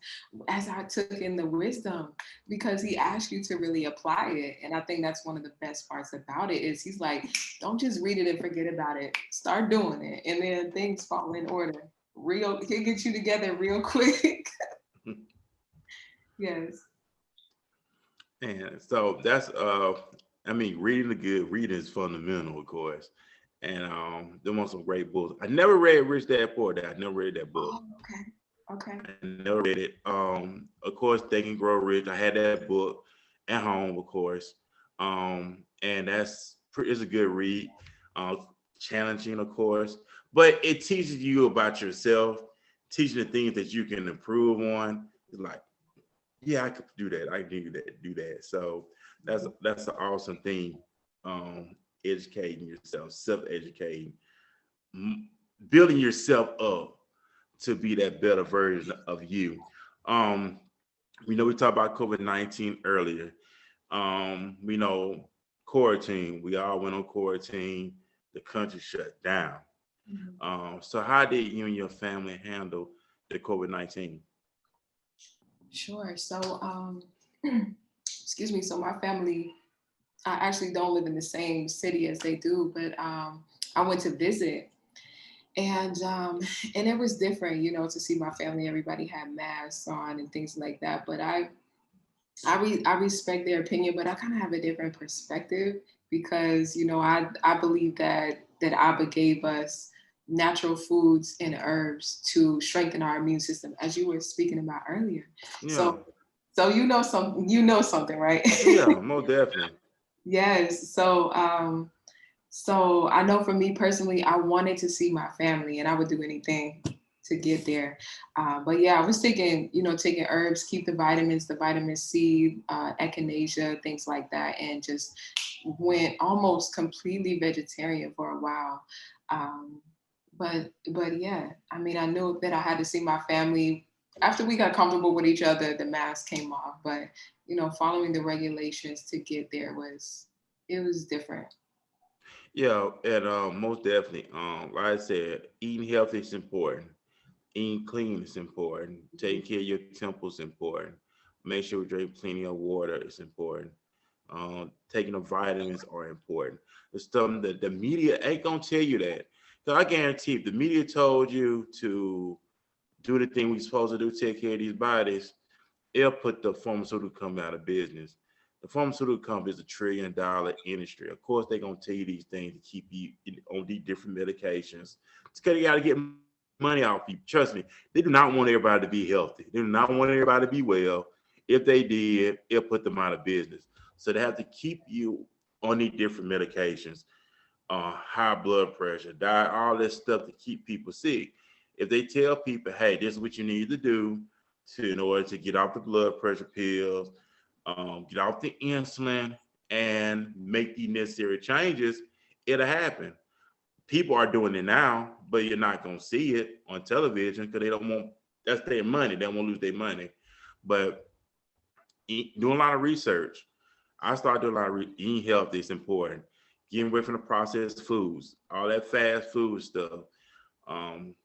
as I took in the wisdom because he asked you to really apply it. And I think that's one of the best parts about it is he's like, don't just read it and forget about it. Start doing it. And then things fall in order. He'll get you together real quick. Yes. And so that's I mean, reading the good, reading is fundamental, of course. And there was some great books. I never read Rich Dad Poor Dad. I never read that book. Oh, okay. Okay. I never read it. Of course, Think and Grow Rich. I had that book at home, of course. And it's a good read. Uh, Challenging, of course, but it teaches you about yourself, teaching the things that you can improve on. It's like, yeah, I could do that. I can do that. So that's an awesome thing. Educating yourself, self-educating, m- building yourself up to be that better version of you. Um, we know we talked about COVID-19 earlier. We know quarantine. We all went on quarantine. The country shut down. Mhm. So how did you and your family handle the COVID-19? Sure. So, excuse me. So my family, I actually don't live in the same city as they do, but I went to visit, and it was different, to see my family. Everybody had masks on and things like that. But I respect their opinion, but I kind of have a different perspective because I believe that Abba gave us natural foods and herbs to strengthen our immune system, as you were speaking about earlier. Yeah, So you know something, right? yeah, most definitely. Yes. So I know for me personally, I wanted to see my family, and I would do anything to get there. But yeah, I was taking herbs, keep the vitamin C, echinacea, things like that, and just went almost completely vegetarian for a while. Um, but yeah, I mean, I knew that I had to see my family. After we got comfortable with each other, the mask came off. But following the regulations to get there it was different. Yeah, and most definitely. Like I said, eating healthy is important. Eating clean is important. Taking care of your temple is important. Make sure we drink plenty of water is important. Taking the vitamins are important. It's something that the media ain't gonna tell you that. Cause I guarantee if the media told you to do the thing we supposed to do, take care of these bodies, it'll put the pharmaceutical company out of business. The pharmaceutical company is $1 trillion industry. Of course, they're gonna tell you these things to keep you on these different medications. It's because they gotta get money out of people. Trust me, they do not want everybody to be healthy. They do not want everybody to be well. If they did, it'll put them out of business. So they have to keep you on these different medications, high blood pressure, diet, all this stuff to keep people sick. If they tell people, hey, this is what you need to do in order to get off the blood pressure pills, get off the insulin, and make the necessary changes, it'll happen. People are doing it now, but you're not gonna see it on television because they don't want that's their money. They don't want to lose their money. But doing a lot of research, I started doing a lot of eating healthy is important. Getting away from the processed foods, all that fast food stuff. Um,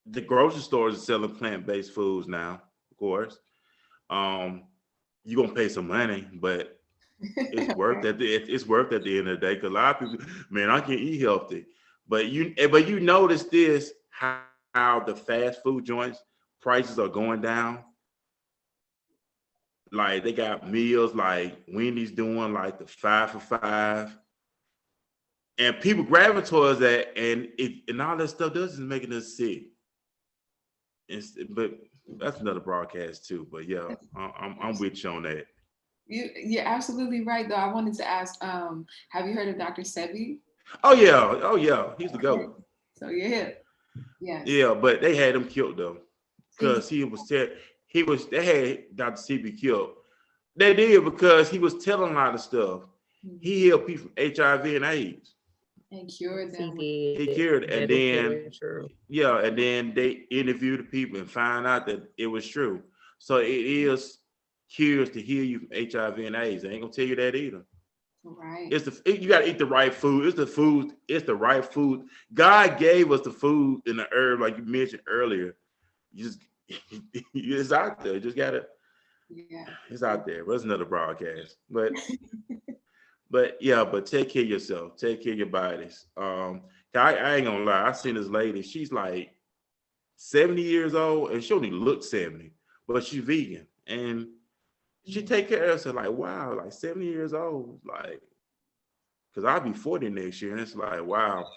the grocery stores are selling plant-based foods now, of course. Um, you're gonna pay some money, but it's worth at the end of the day. Because a lot of people, man, I can eat healthy, but you notice this how the fast food joints prices are going down. Like they got meals like Wendy's doing like the 5 for 5, and people gravitate towards that, and all that stuff does is making us sick. But that's another broadcast too. But yeah, I'm with you on that. You're absolutely right, though. I wanted to ask, have you heard of Dr. Sebi? Oh yeah, he's the Okay. goat. So you're hip. Yes. Yeah, but they had him killed though, because he was they had Dr. CB killed. They did because he was telling a lot of stuff. He healed people from HIV and AIDS. And cured He them. He did. cured, That and is very then true. yeah, and then they interviewed the people and found out that it was true. So it is cures to heal you from HIV and AIDS. They ain't gonna tell you that either. Right. You gotta eat the right food. It's the food. It's the right food. God gave us the food and the herb, like you mentioned earlier. You just it's out there. You just gotta. Yeah. It's out there. But it's another broadcast. But yeah. But take care of yourself. Take care of your bodies. 'Cause I ain't gonna lie. I seen this lady. She's like 70 years old, and she only looks 70, but she's vegan, and she take care of herself. Like wow, like 70 years old. Like because I'll be 40 next year, and it's like wow.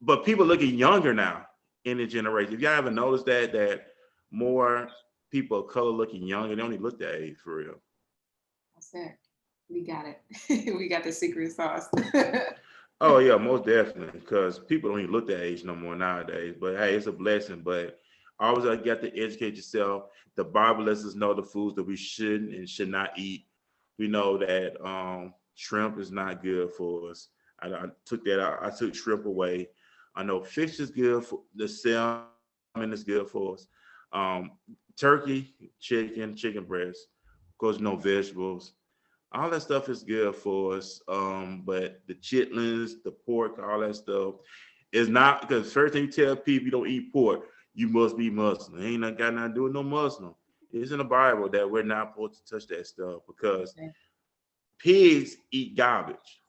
But people looking younger now in the generation. If y'all ever noticed that more people of color looking younger, they only look that age for real. That's it. We got it. We got the secret sauce. Oh yeah, most definitely. Because people don't even look that age no more nowadays. But hey, it's a blessing. But always I got to educate yourself. The Bible lets us know the foods that we shouldn't and should not eat. We know that shrimp is not good for us. I took that out. I took shrimp away. I know fish is good for the salmon is good for us. Turkey, chicken breast, of course, no vegetables. All that stuff is good for us. But the chitlins, the pork, all that stuff is not because first thing you tell people you don't eat pork, you must be Muslim. Ain't not got nothing to do with no Muslim. It's in the Bible that we're not supposed to touch that stuff because Okay. pigs eat garbage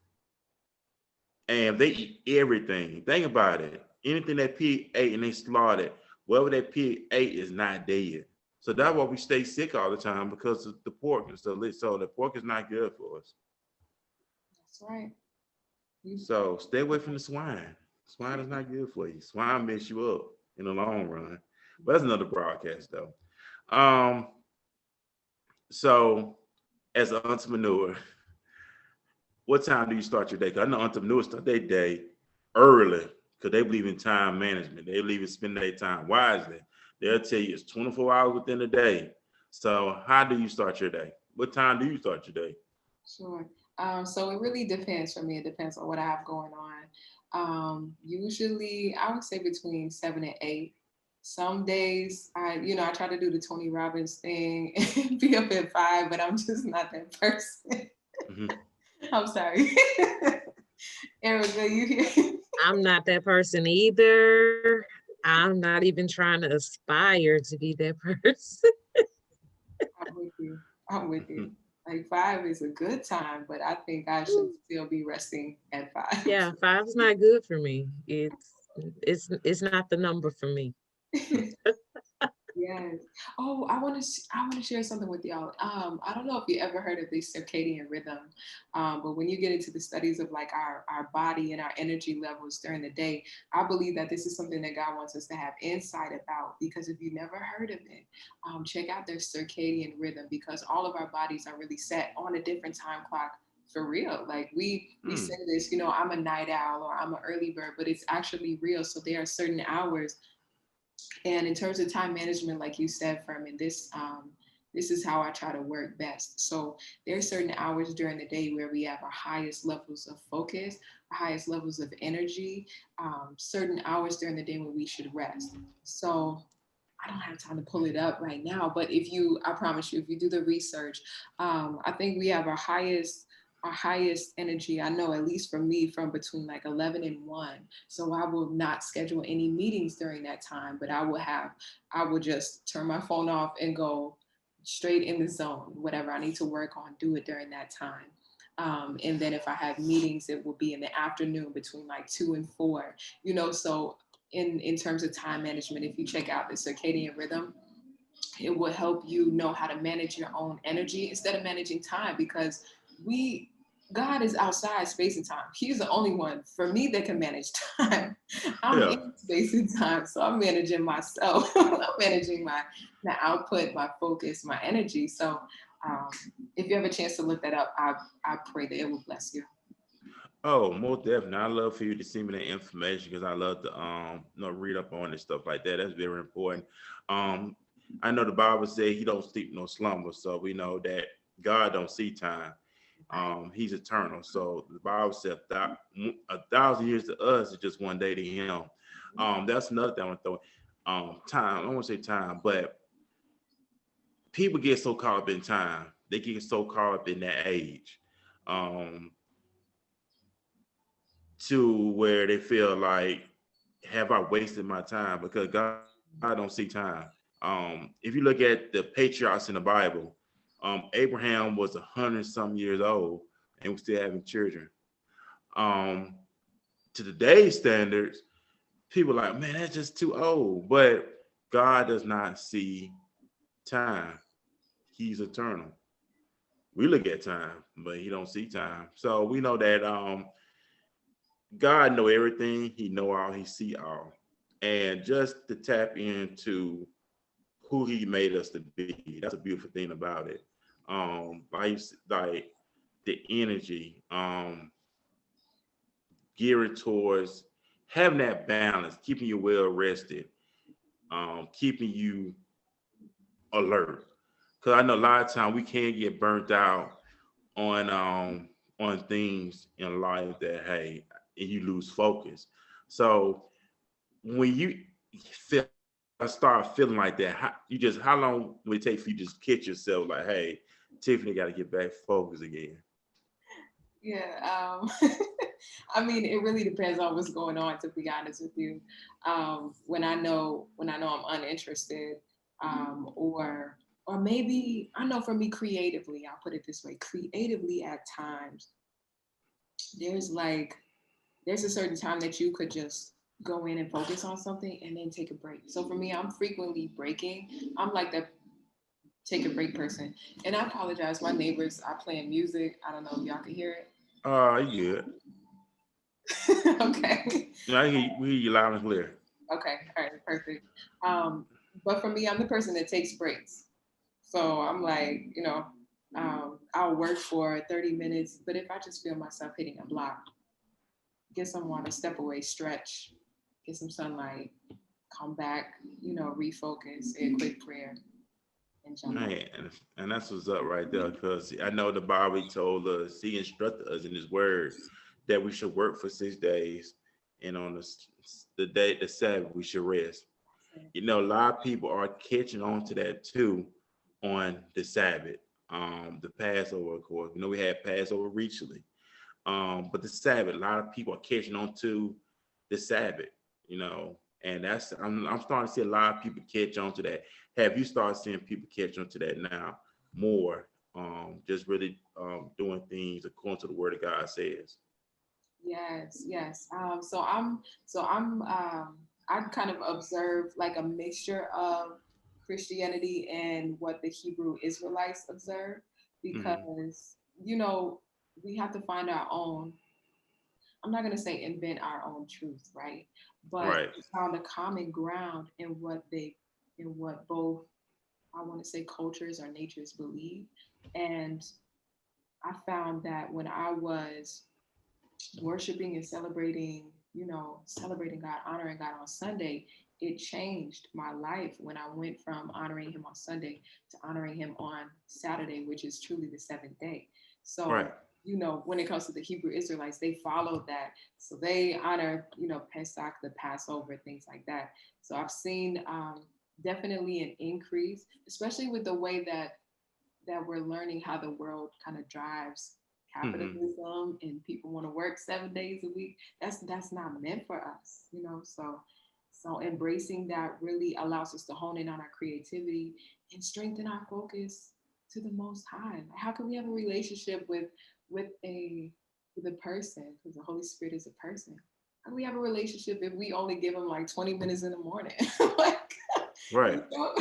and they eat everything. Think about it. Anything that pig ate and they slaughtered, whatever that pig ate is not dead. So that's why we stay sick all the time because of the pork and stuff. So the pork is not good for us. That's right. You- So stay away from the swine. Swine is not good for you. Swine mess you up in the long run. But that's another broadcast though. Um, so as an entrepreneur, what time do you start your day? Because I know entrepreneurs start their day early because they believe in time management. They believe in spending their time wisely. They'll tell you it's 24 hours within the day. So how do you start your day? What time do you start your day? Sure. So it really depends for me. It depends on what I have going on. Usually, I would say between 7 and 8. Some days, I try to do the Tony Robbins thing and be up at 5, but I'm just not that person. Mhm. I'm sorry. Erica, you hear? I'm not that person either. I'm not even trying to aspire to be that person. I'm with you. I'm with you. Like 5 is a good time, but I think I should still be resting at 5. Yeah, five's not good for me. It's not the number for me. Yes. Oh, I want to share something with y'all. I don't know if you ever heard of the circadian rhythm, but when you get into the studies of like our body and our energy levels during the day, I believe that this is something that God wants us to have insight about. Because if you never heard of it, check out their circadian rhythm, because all of our bodies are really set on a different time clock. For real, like we say this, I'm a night owl or I'm an early bird, but it's actually real. So there are certain hours, and in terms of time management, like you said, Furman, this is how I try to work best. So there are certain hours during the day where we have our highest levels of focus, our highest levels of energy, certain hours during the day when we should rest. So I don't have time to pull it up right now, but I promise you, if you do the research, I think we have our highest energy. I know, at least for me, from between like 11 and 1. So I will not schedule any meetings during that time, but I will just turn my phone off and go straight in the zone. Whatever I need to work on, do it during that time. And then if I have meetings, it will be in the afternoon between like 2 and 4, so in terms of time management, if you check out the circadian rhythm, it will help you know how to manage your own energy instead of managing time, because we God is outside space and time. He's the only one for me that can manage time. I'm Yeah. in space and time, so I'm managing myself. I'm managing my output, my focus, my energy. So um, if you have a chance to look that up, I pray that it will bless you. Oh, most definitely. I love for you to send me that information because I love to read up on it, stuff like that. That's very important. Um I know the Bible says he don't sleep no slumber, so we know that God don't see time. Right. He's eternal. So the Bible says that 1,000 years to us is just one day to him. That's another thing I want to throw. Time. I don't want to say time, but people get so caught up in time. They get so caught up in that age. Um, to where they feel like, have I wasted my time? Because God don't see time. If you look at the patriarchs in the Bible, Abraham was 100 some years old and was still having children. Um, to today's standards, people are like, man, that's just too old. But God does not see time. He's eternal. We look at time, but he don't see time. So we know that God know everything. He know all. He see all. And just to tap into who he made us to be, that's a beautiful thing about it. Like the energy, geared towards having that balance, keeping you well rested, keeping you alert. Because I know a lot of time we can get burnt out on things in life that, hey, you lose focus. So when you feel start feeling like that, how long would it take for you to just catch yourself like, hey, Tiffany got to get back focused again? Yeah, I mean, it really depends on what's going on. To be honest with you, when I know I'm uninterested, or maybe I know for me creatively, I'll put it this way: creatively, at times, there's like there's a certain time that you could just go in and focus on something and then take a break. So for me, I'm frequently breaking. I'm like that take a break person. And I apologize, my neighbors are playing music. I don't know if y'all can hear it. You good? Okay. We hear you loud and clear. Okay. All right. Perfect. Um, but for me, I'm the person that takes breaks. So I'm like, I'll work for 30 minutes, but if I just feel myself hitting a block, get some water, step away, stretch, get some sunlight, come back, refocus, say a quick prayer, and jump on. Man, and that's what's up right there. Because I know the Bible told us, he instructed us in his word that we should work for 6 days, and on the day, the Sabbath, we should rest. A lot of people are catching on to that too on the Sabbath, the Passover, of course. We had Passover recently, but the Sabbath, a lot of people are catching on to the Sabbath, And I'm starting to see a lot of people catch on to that. Have you started seeing people catch on to that now more? Just really doing things according to the word of God says. Yes, yes. I kind of observe like a mixture of Christianity and what the Hebrew Israelites observe Hmm. because, we have to find our own, I'm not going to say invent our own truth, right? But Right. we found a common ground in what both, I want to say cultures or natures believe. And I found that when I was worshiping and celebrating, celebrating God, honoring God on Sunday, it changed my life when I went from honoring Him on Sunday to honoring Him on Saturday, which is truly the seventh day. So, Right. when it comes to the Hebrew Israelites, they followed that. So they honor, Pesach, the Passover, things like that. So I've seen definitely an increase, especially with the way that we're learning how the world kind of drives Hmm. capitalism and people want to work 7 days a week. That's not meant for us, so embracing that really allows us to hone in on our creativity and strengthen our focus to the Most High. Like, how can we have a relationship with a with a person, because the Holy Spirit is a person? How can we have a relationship if we only give him like 20 minutes in the morning? Like, Right. you know?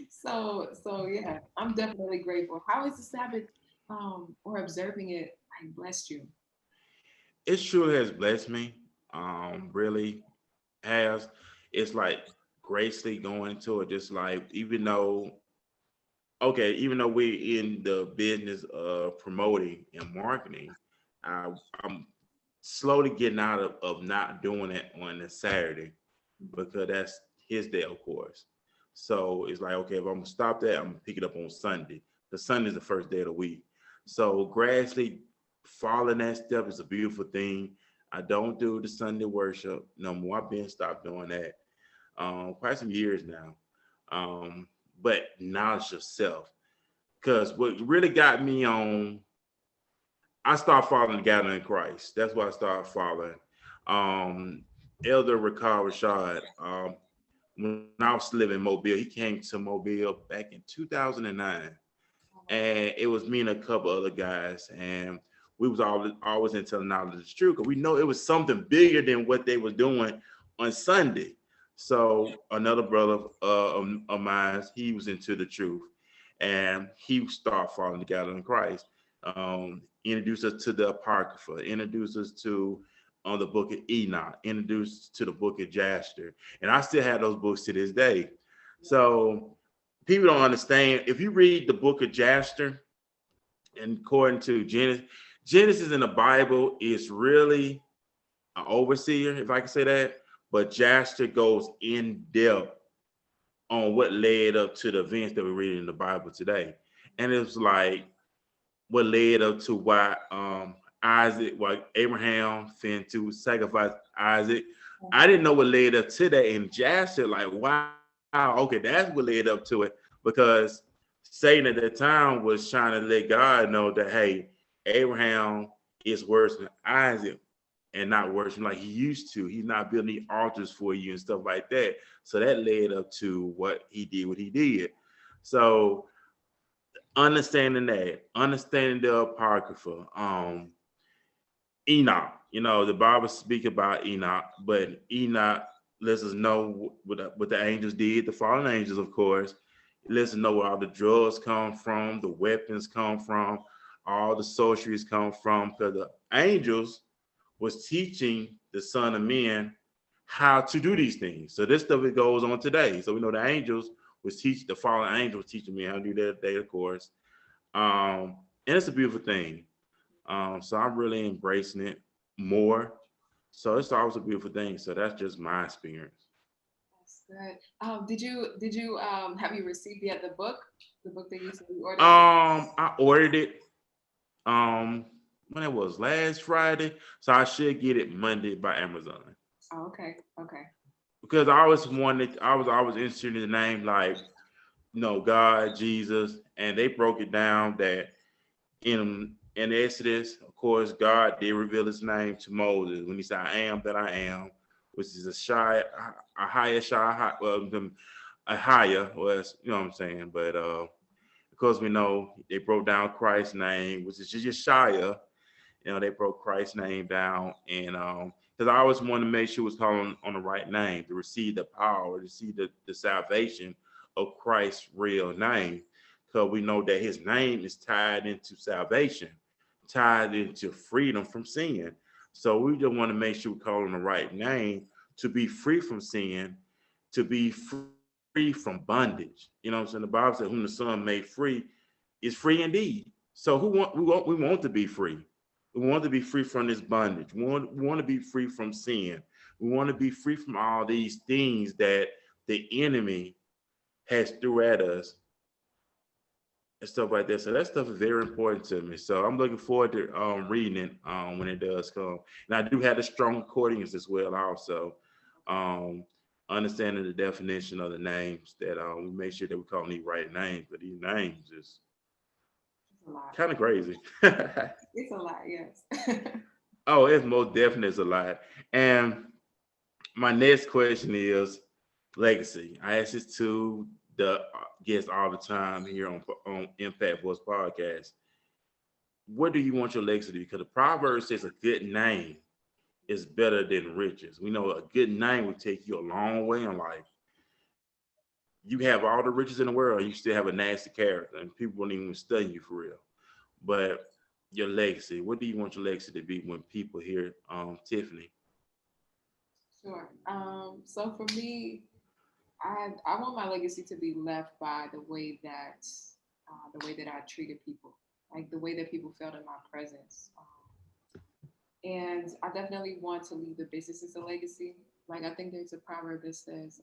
So yeah, I'm definitely grateful. How is the Sabbath or observing it like blessed you? It sure has blessed me. Really has. It's like gracefully going into it, just like even though we're in the business of promoting and marketing, I'm slowly getting out of not doing it on a Saturday because that's his day, of course. So it's like, okay, if I'm gonna stop that, I'm gonna pick it up on Sunday. Because Sunday's the first day of the week. So gradually following that step is a beautiful thing. I don't do the Sunday worship no more. I've been stopped doing that quite some years now. Um, but knowledge of self. Because what really got me on, I started following the gathering in Christ. That's what I started following. Um, Elder Ricard Rashad, when I was living in Mobile, he came to Mobile back in 2009. And it was me and a couple other guys. And we was always into the knowledge of the truth because we know it was something bigger than what they was doing on Sunday. So another brother of mine, he was into the truth, and he started following the God in Christ. Introduced us to the Apocrypha, introduced us to the book of Enoch, introduced us to the book of Jasher, and I still have those books to this day. So people don't understand. If you read the book of Jasher, and according to Genesis in the Bible is really an overseer, if I can say that. But Jasher goes in depth on what led up to the events that we're reading in the Bible today. And it's like what led up to why Abraham fin to sacrifice Isaac. I didn't know what led up to that in Jasher. Like, wow, okay, that's what led up to it because Satan at the time was trying to let God know that hey, Abraham is worse than Isaac and not worshiping like he used to. He's not building the altars for you and stuff like that. So that led up to what he did. So understanding the Apocrypha, Enoch, the Bible speak about Enoch, but Enoch lets us know what the angels did, the fallen angels, of course. It lets us know where all the drugs come from, the weapons come from, all the sorceries come from, because the angels was teaching the son of men how to do these things. So this stuff it goes on today. So we know the angels was teaching the fallen angels teaching me how to do that day, of course. And it's a beautiful thing. So I'm really embracing it more. So it's always a beautiful thing. So that's just my experience. That's good. Did you have you received yet the book that you said you ordered? I ordered it when it was last Friday, so I should get it Monday by Amazon. Oh, okay, okay. Because I was interested in the name like God, Jesus, and they broke it down that in Exodus, of course, God did reveal his name to Moses when he said, I am that I am, which is a higher shy, a higher was, you know what I'm saying? But because we know they broke down Christ's name, which is just Shia. You know, they broke Christ's name down, and because I always wanted to make sure it was calling on the right name to receive the power, to see the salvation of Christ's real name, because we know that his name is tied into salvation, tied into freedom from sin. So we just want to make sure we call on the right name to be free from sin, to be free from bondage. You know what I'm saying? The Bible said, "Whom the Son made free is free indeed." So we want to be free. We want to be free from this bondage. We want to be free from sin. We want to be free from all these things that the enemy has threw at us and stuff like that. So that stuff is very important to me. So I'm looking forward to reading it when it does come. And I do have the strong recordings as well also. Um, Understanding the definition of the names that we make sure that we call these right names, but these names is kind of crazy. It's a lot, yes. Oh, it's most definitely a lot. And my next question is legacy. I ask this to the guests all the time here on Impact Voice Podcast. What do you want your legacy to be? Because the proverb says a good name is better than riches. We know a good name will take you a long way in life. You have all the riches in the world, and you still have a nasty character, and people won't even study you for real. But your legacy, what do you want your legacy to be when people hear Tiffany? Sure. So for me, I want my legacy to be left by the way that I treated people, like the way that people felt in my presence. And I definitely want to leave the business as a legacy. Like I think there's a proverb that says,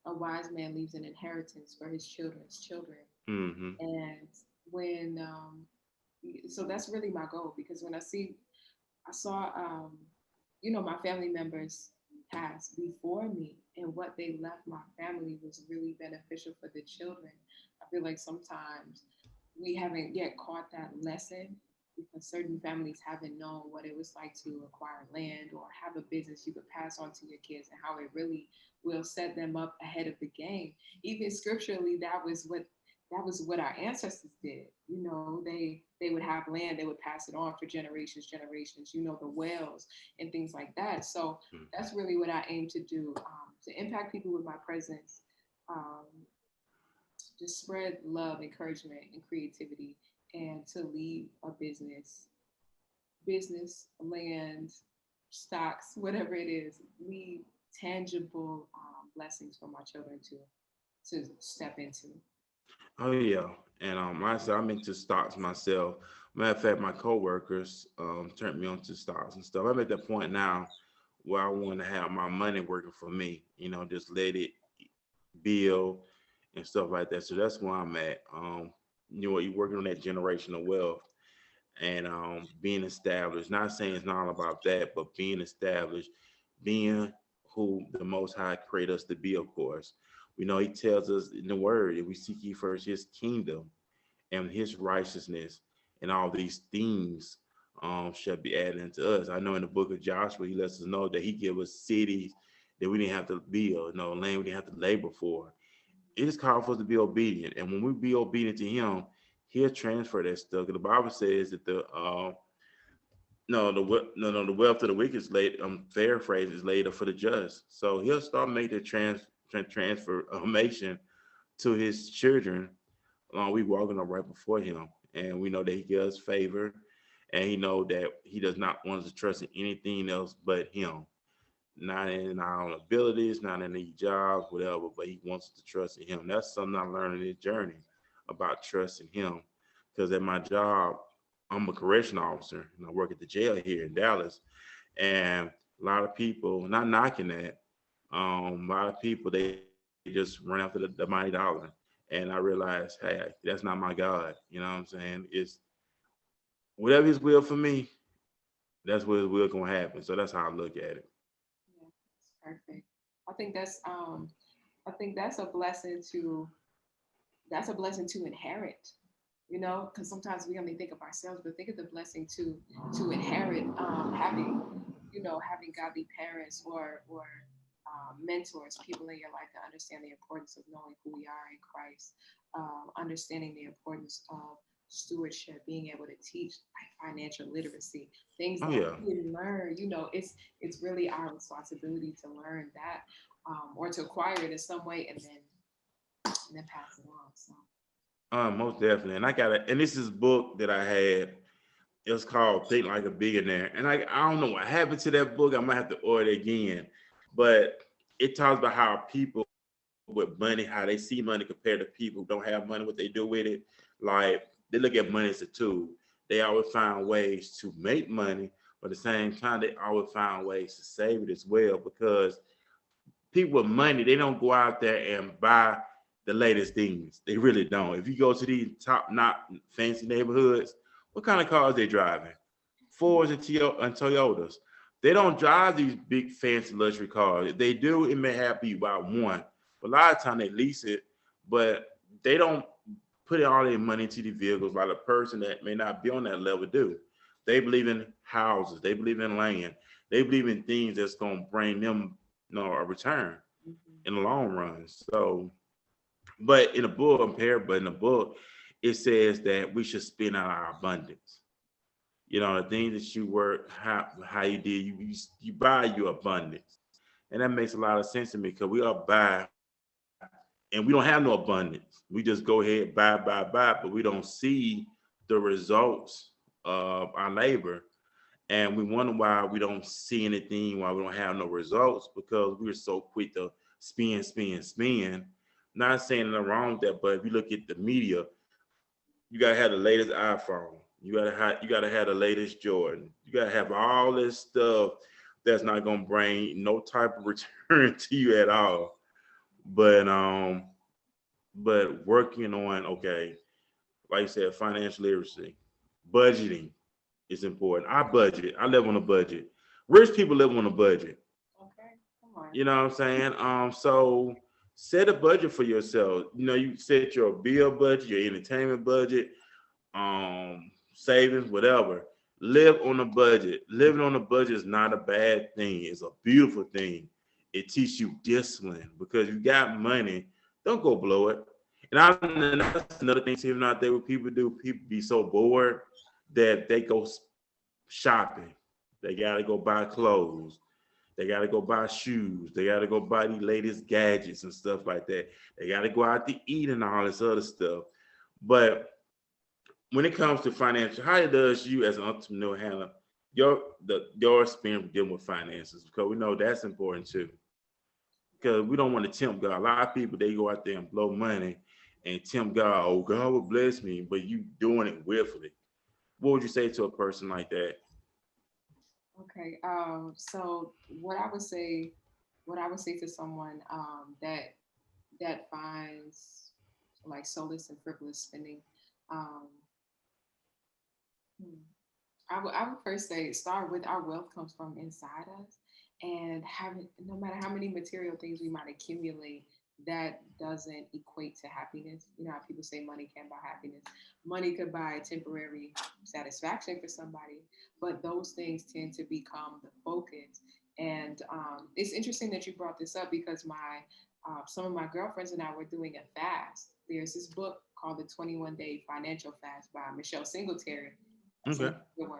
"A wise man leaves an inheritance for his children's children." Mm-hmm. And when so that's really my goal, because when I saw my family members pass before me, and what they left my family was really beneficial for the children. I feel like sometimes we haven't yet caught that lesson, because certain families haven't known what it was like to acquire land or have a business you could pass on to your kids, and how it really will set them up ahead of the game. Even scripturally, that was what our ancestors did. They would have land, they would pass it on for generations, the wells and things like that. So that's really what I aim to do, to impact people with my presence, um, just spread love, encouragement, and creativity, and to leave a business, land, stocks, whatever it is, leave tangible blessings for my children to step into. Oh yeah, and like I said, I'm into stocks myself. Matter of fact, my coworkers turned me on to stocks and stuff. I'm at that point now where I want to have my money working for me. Just let it build and stuff like that. So that's where I'm at. You're working on that generational wealth and being established. Not saying it's not all about that, but being established, being who the Most High created us to be, of course. We know He tells us in the Word, if we seek ye first His kingdom and His righteousness, and all these things shall be added unto us. I know in the book of Joshua, He lets us know that He gave us cities that we didn't have to build, land we didn't have to labor for. It is called for us to be obedient, and when we be obedient to Him, He'll transfer that stuff. The Bible says that the wealth of the wicked is laid. Paraphrase is laid up for the just. So He'll start making the transformation to His children. We walking up right before Him, and we know that He gives favor, and He know that He does not want us to trust in anything else but Him. Not in our own abilities, not in any jobs, whatever, but He wants us to trust in Him. That's something I learned in this journey about trusting Him. Because at my job, I'm a correction officer and I work at the jail here in Dallas. And a lot of people, not knocking that, a lot of people, they just run after the mighty dollar. And I realized, hey, that's not my God. You know what I'm saying? It's whatever His will for me, that's what His will gonna happen. So that's how I look at it. Yeah, that's perfect. I think that's a blessing to inherit, because sometimes we only think of ourselves, but think of the blessing to inherit, having having godly parents or mentors, people in your life that understand the importance of knowing who we are in Christ, understanding the importance of stewardship, being able to teach like financial literacy, things Oh that yeah. we didn't learn. It's really our responsibility to learn that, or to acquire it in some way, and then pass it on. So Most definitely. And and this is a book that I had. It was called Think Like a Billionaire. And I don't know what happened to that book. I might have to order it again. But it talks about how people with money, how they see money compared to people who don't have money, what they do with it. Like they look at money as a tool. They always find ways to make money, but at the same time, they always find ways to save it as well because people with money, they don't go out there and buy the latest things. They really don't. If you go to these top not fancy neighborhoods, what kind of cars they driving? Fords and Toyotas. They don't drive these big fancy luxury cars. If they do, it may have be about one. But a lot of time they lease it, but they don't put all their money into the vehicles like a person that may not be on that level do. They believe in houses. They believe in land. They believe in things that's gonna bring them, a return in the long run. So, but in the book, but in the book, it says that we should spend out our abundance. The things that you work, how you did, you buy your abundance, and that makes a lot of sense to me because we all buy, and we don't have no abundance. We just go ahead buy, but we don't see the results of our labor, and we wonder why we don't see anything, why we don't have no results because we're so quick to spend. Not saying nothing wrong with that, but if you look at the media, you gotta have the latest iPhone. You gotta have the latest Jordan. You gotta have all this stuff that's not gonna bring no type of return to you at all. But working on, okay, like you said, financial literacy, budgeting is important. I budget. I live on a budget. Rich people live on a budget. okay, come on. You know what I'm saying? So set a budget for yourself. You set your bill budget, your entertainment budget, savings, whatever. Live on a budget. Living on a budget is not a bad thing. It's a beautiful thing. It teaches you discipline because you got money. Don't go blow it. And that's another thing, even out there, what people do. People be so bored that they go shopping. They gotta go buy clothes. They gotta go buy shoes. They gotta go buy the latest gadgets and stuff like that. They gotta go out to eat and all this other stuff. But when it comes to financial, how does you as an entrepreneur handle your experience dealing with finances? Because we know that's important too. Because we don't want to tempt God. A lot of people they go out there and blow money and tempt God. Oh, God will bless me, but you doing it willfully. What would you say to a person like that? Okay. So what I would say to someone that finds like solace and frivolous spending, um, hmm, I would first say start with our wealth comes from inside us, and having no matter how many material things we might accumulate, that doesn't equate to happiness. You know how people say money can't buy happiness. Money could buy temporary satisfaction for somebody, but those things tend to become the focus. And it's interesting that you brought this up because my some of my girlfriends and I were doing a fast. There's this book called The 21-Day Financial Fast by Michelle Singletary. That's a Okay. good one.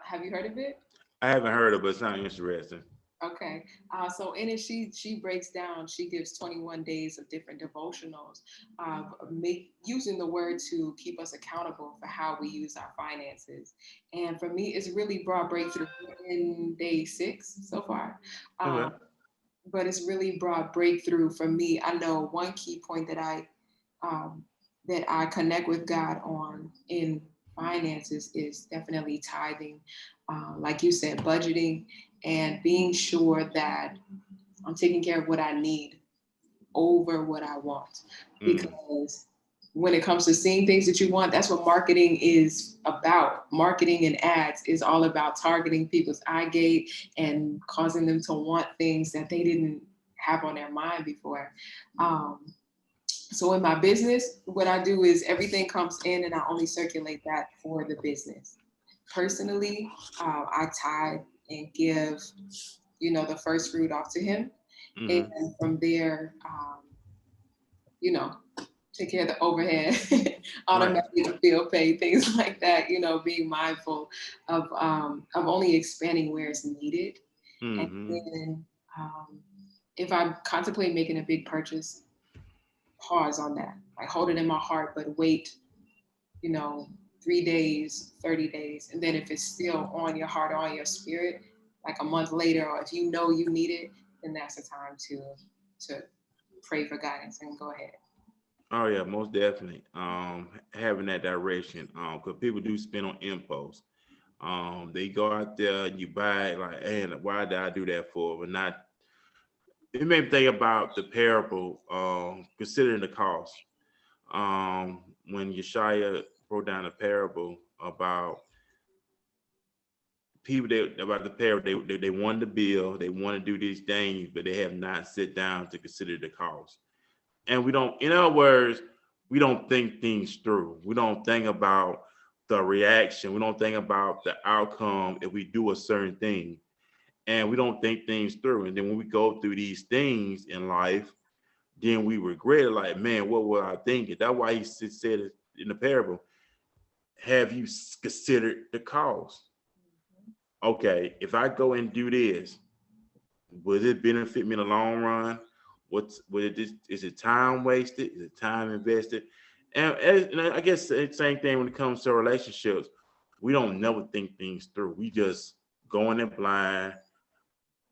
Have you heard of it? I haven't heard of it, but it sounds interesting. Okay. So in it, she breaks down. She gives 21 days of different devotionals, make using the word to keep us accountable for how we use our finances. And for me, it's really brought breakthrough in day 6 so far. Okay. Um, but it's really brought breakthrough for me. I know one key point um, that I connect with God on in finances is definitely tithing, like you said, budgeting, and being sure that I'm taking care of what I need over what I want. Mm. Because when it comes to seeing things that you want, that's what marketing is about. Marketing and ads is all about targeting people's eye gate and causing them to want things that they didn't have on their mind before. Um, so in my business, what I do is everything comes in and I only circulate that for the business. Personally, I tithe and give, the first fruit off to him. Mm-hmm. And from there, you know, take care of the overhead, Right. automatic bill pay, things like that, being mindful of only expanding where it's needed. And Mm-hmm. then if I contemplate making a big purchase, pause on that. Like hold it in my heart, but wait, you know, 3 days, 30 days. And then if it's still on your heart or on your spirit, like a month later, or if you know you need it, then that's the time to pray for guidance and go ahead. Oh yeah, most definitely. Having that direction. Because people do spend on impulse. They go out there and you buy it like, hey, why did I do that for? But not. It made me think about the parable, considering the cost. When Yeshaya broke down the parable about people that about the parable, they wanted to build, they want to do these things, but they have not sit down to consider the cost. And we don't, in other words, we don't think things through. We don't think about the reaction. We don't think about the outcome if we do a certain thing. And we don't think things through. And then when we go through these things in life, then we regret it like, man, what was I thinking? That's why he said it in the parable. Have you considered the cost? Okay, if I go and do this, will it benefit me in the long run? What's will it is it time wasted? Is it time invested? And I guess the same thing when it comes to relationships. We don't never think things through. We just go in there blind,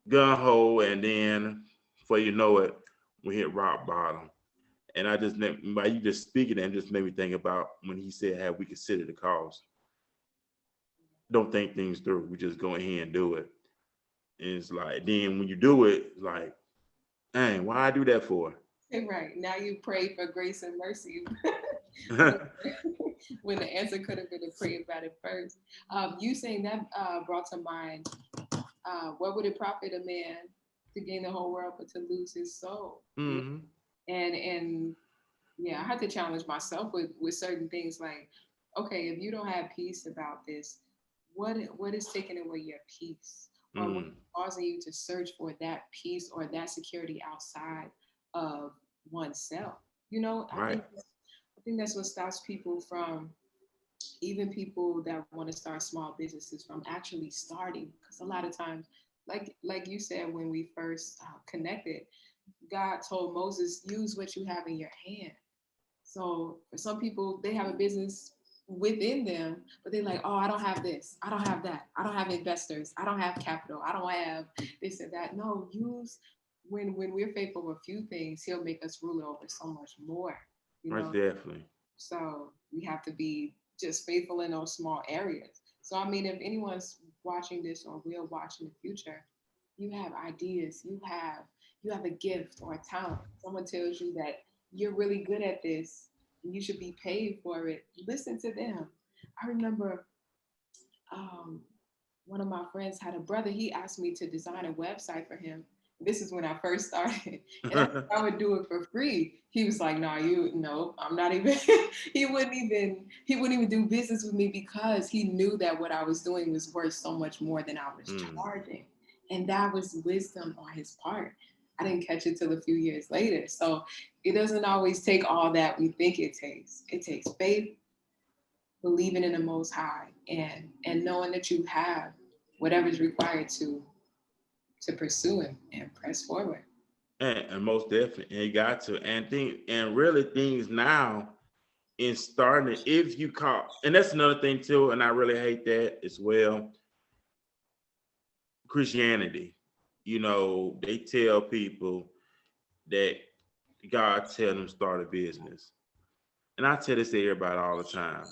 gun ho, and then before you know it, we hit rock bottom. And I just by you just speaking and just made me think about when he said, "Have we considered the cost?" Don't think things through. We just go ahead and do it. And it's like then when you do it, it's like, dang, why I do that for? Right. Now you pray for grace and mercy when the answer could have been to pray about it first. You saying that brought to mind, what would it profit a man to gain the whole world but to lose his soul? Hmm. And yeah, I had to challenge myself with certain things like, okay, if you don't have peace about this, what is taking away your peace, or what is Mm. causing you to search for that peace or that security outside of oneself? Right. I think that's what stops people from, even people that want to start small businesses, from actually starting. Because a lot of times, like you said when we first connected, God told Moses, use what you have in your hand. So for some people, they have a business within them, but they're like, oh, I don't have this, I don't have that, I don't have investors, I don't have capital, I don't have this and that. No, use when we're faithful with a few things, He'll make us ruler over so much more. You Most know, definitely. so we have to be just faithful in those small areas. So I mean, if anyone's watching this or will watch in the future, you have ideas, you have a gift or a talent. Someone tells you that you're really good at this and you should be paid for it. Listen to them. I remember um, one of my friends had a brother. He asked me to design a website for him. This is when I first started, and I would do it for free. He was like, "No, no, I'm not even." He wouldn't even do business with me because he knew that what I was doing was worth so much more than I was Mm. charging, and that was wisdom on his part. I didn't catch it till a few years later. So it doesn't always take all that we think it takes. It takes faith, believing in the Most High, and knowing that you have whatever is required to pursue Him and press forward. And most definitely, and you got to, and really things now in starting, if you call, and that's another thing too, and I really hate that as well. Christianity, they tell people that God tell them start a business, and I tell this to everybody all the time.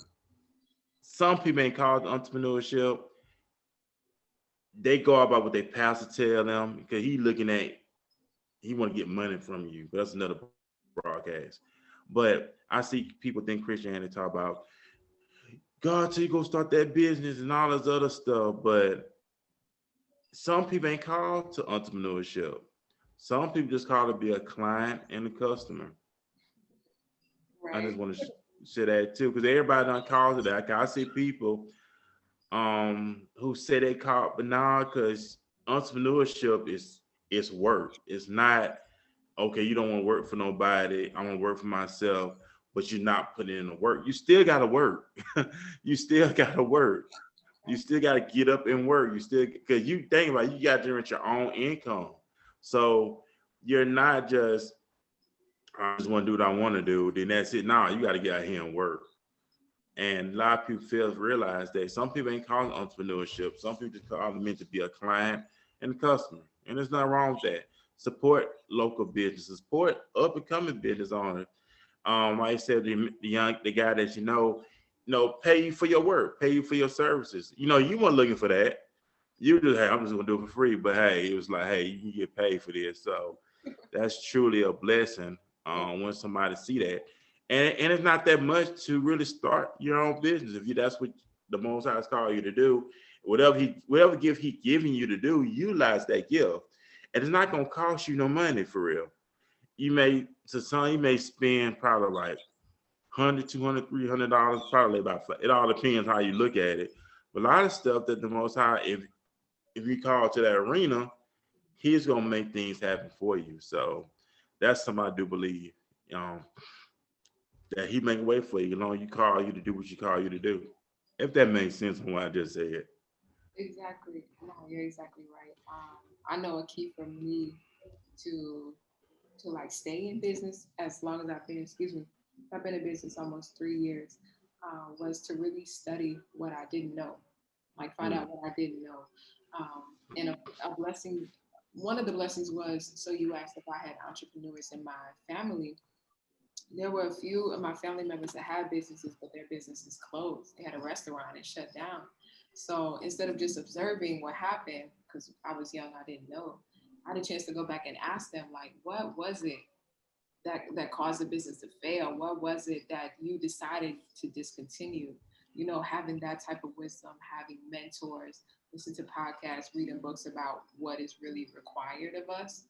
Some people ain't called to entrepreneurship. They go about what their pastor tell them because he want to get money from you. But that's another broadcast. But I see people think Christianity talk about God tell you go start that business and all this other stuff. But some people ain't called to entrepreneurship. Some people just call to be a client and a customer. I just Right. want to say that too, because everybody done calls it that. I see people who say they call it, but nah, because entrepreneurship is work. It's not okay. You don't want to work for nobody. I want to work for myself, but you're not putting in the work. You still got to work. You still got to work. You still got to get up and work. You still because you think about it, you got to generate your own income. So you're not just I just want to do what I want to do. Then that's it. Nah, you got to get out here and work. And a lot of people fail to realize that some people ain't calling entrepreneurship. Some people just call it meant to be a client and a customer. And there's nothing wrong with that. Support local businesses, support up and coming business owners. Like I said, the guy that pay you for your work, pay you for your services. You weren't looking for that. You just, hey, I'm just gonna do it for free. But hey, it was like, hey, you can get paid for this. So that's truly a blessing when somebody see that. And it's not that much to really start your own business. If that's what the Most High has called you to do, whatever gift He giving you to do, utilize that gift. And it's not gonna cost you no money for real. You may spend probably like 100, 200, $300, probably about. It all depends how you look at it. But a lot of stuff that the Most High, if you call to that arena, He's gonna make things happen for you. So that's something I do believe. Um, that He make a way for you. You call you to do what you call you to do. If that makes sense from what I just said. Exactly. No, you're exactly right. I know a key for me to like stay in business as long as I've been in business almost 3 years, was to really study what I didn't know, like find out what I didn't know. And a blessing, one of the blessings was, so you asked if I had entrepreneurs in my family. There were a few of my family members that had businesses, but their businesses closed. They had a restaurant and shut down. So instead of just observing what happened, because I was young, I didn't know, I had a chance to go back and ask them, like, what was it that caused the business to fail? What was it that you decided to discontinue? Having that type of wisdom, having mentors, listen to podcasts, reading books about what is really required of us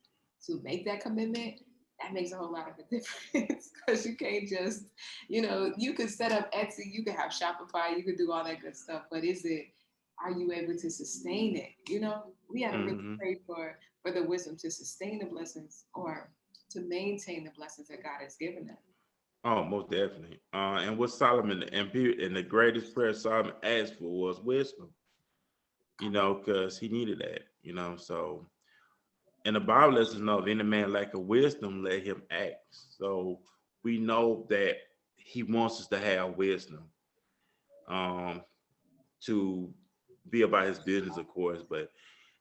to make that commitment, that makes a whole lot of a difference because you can't just, you could set up Etsy, you could have Shopify, you could do all that good stuff, but are you able to sustain it? We have to really Mm-hmm. pray for the wisdom to sustain the blessings or to maintain the blessings that God has given them. Oh, most definitely. And what Solomon and the greatest prayer Solomon asked for was wisdom. Because he needed that. So and the Bible lets us know if any man lack of wisdom, let him ask. So we know that He wants us to have wisdom um, to be about His business, of course, but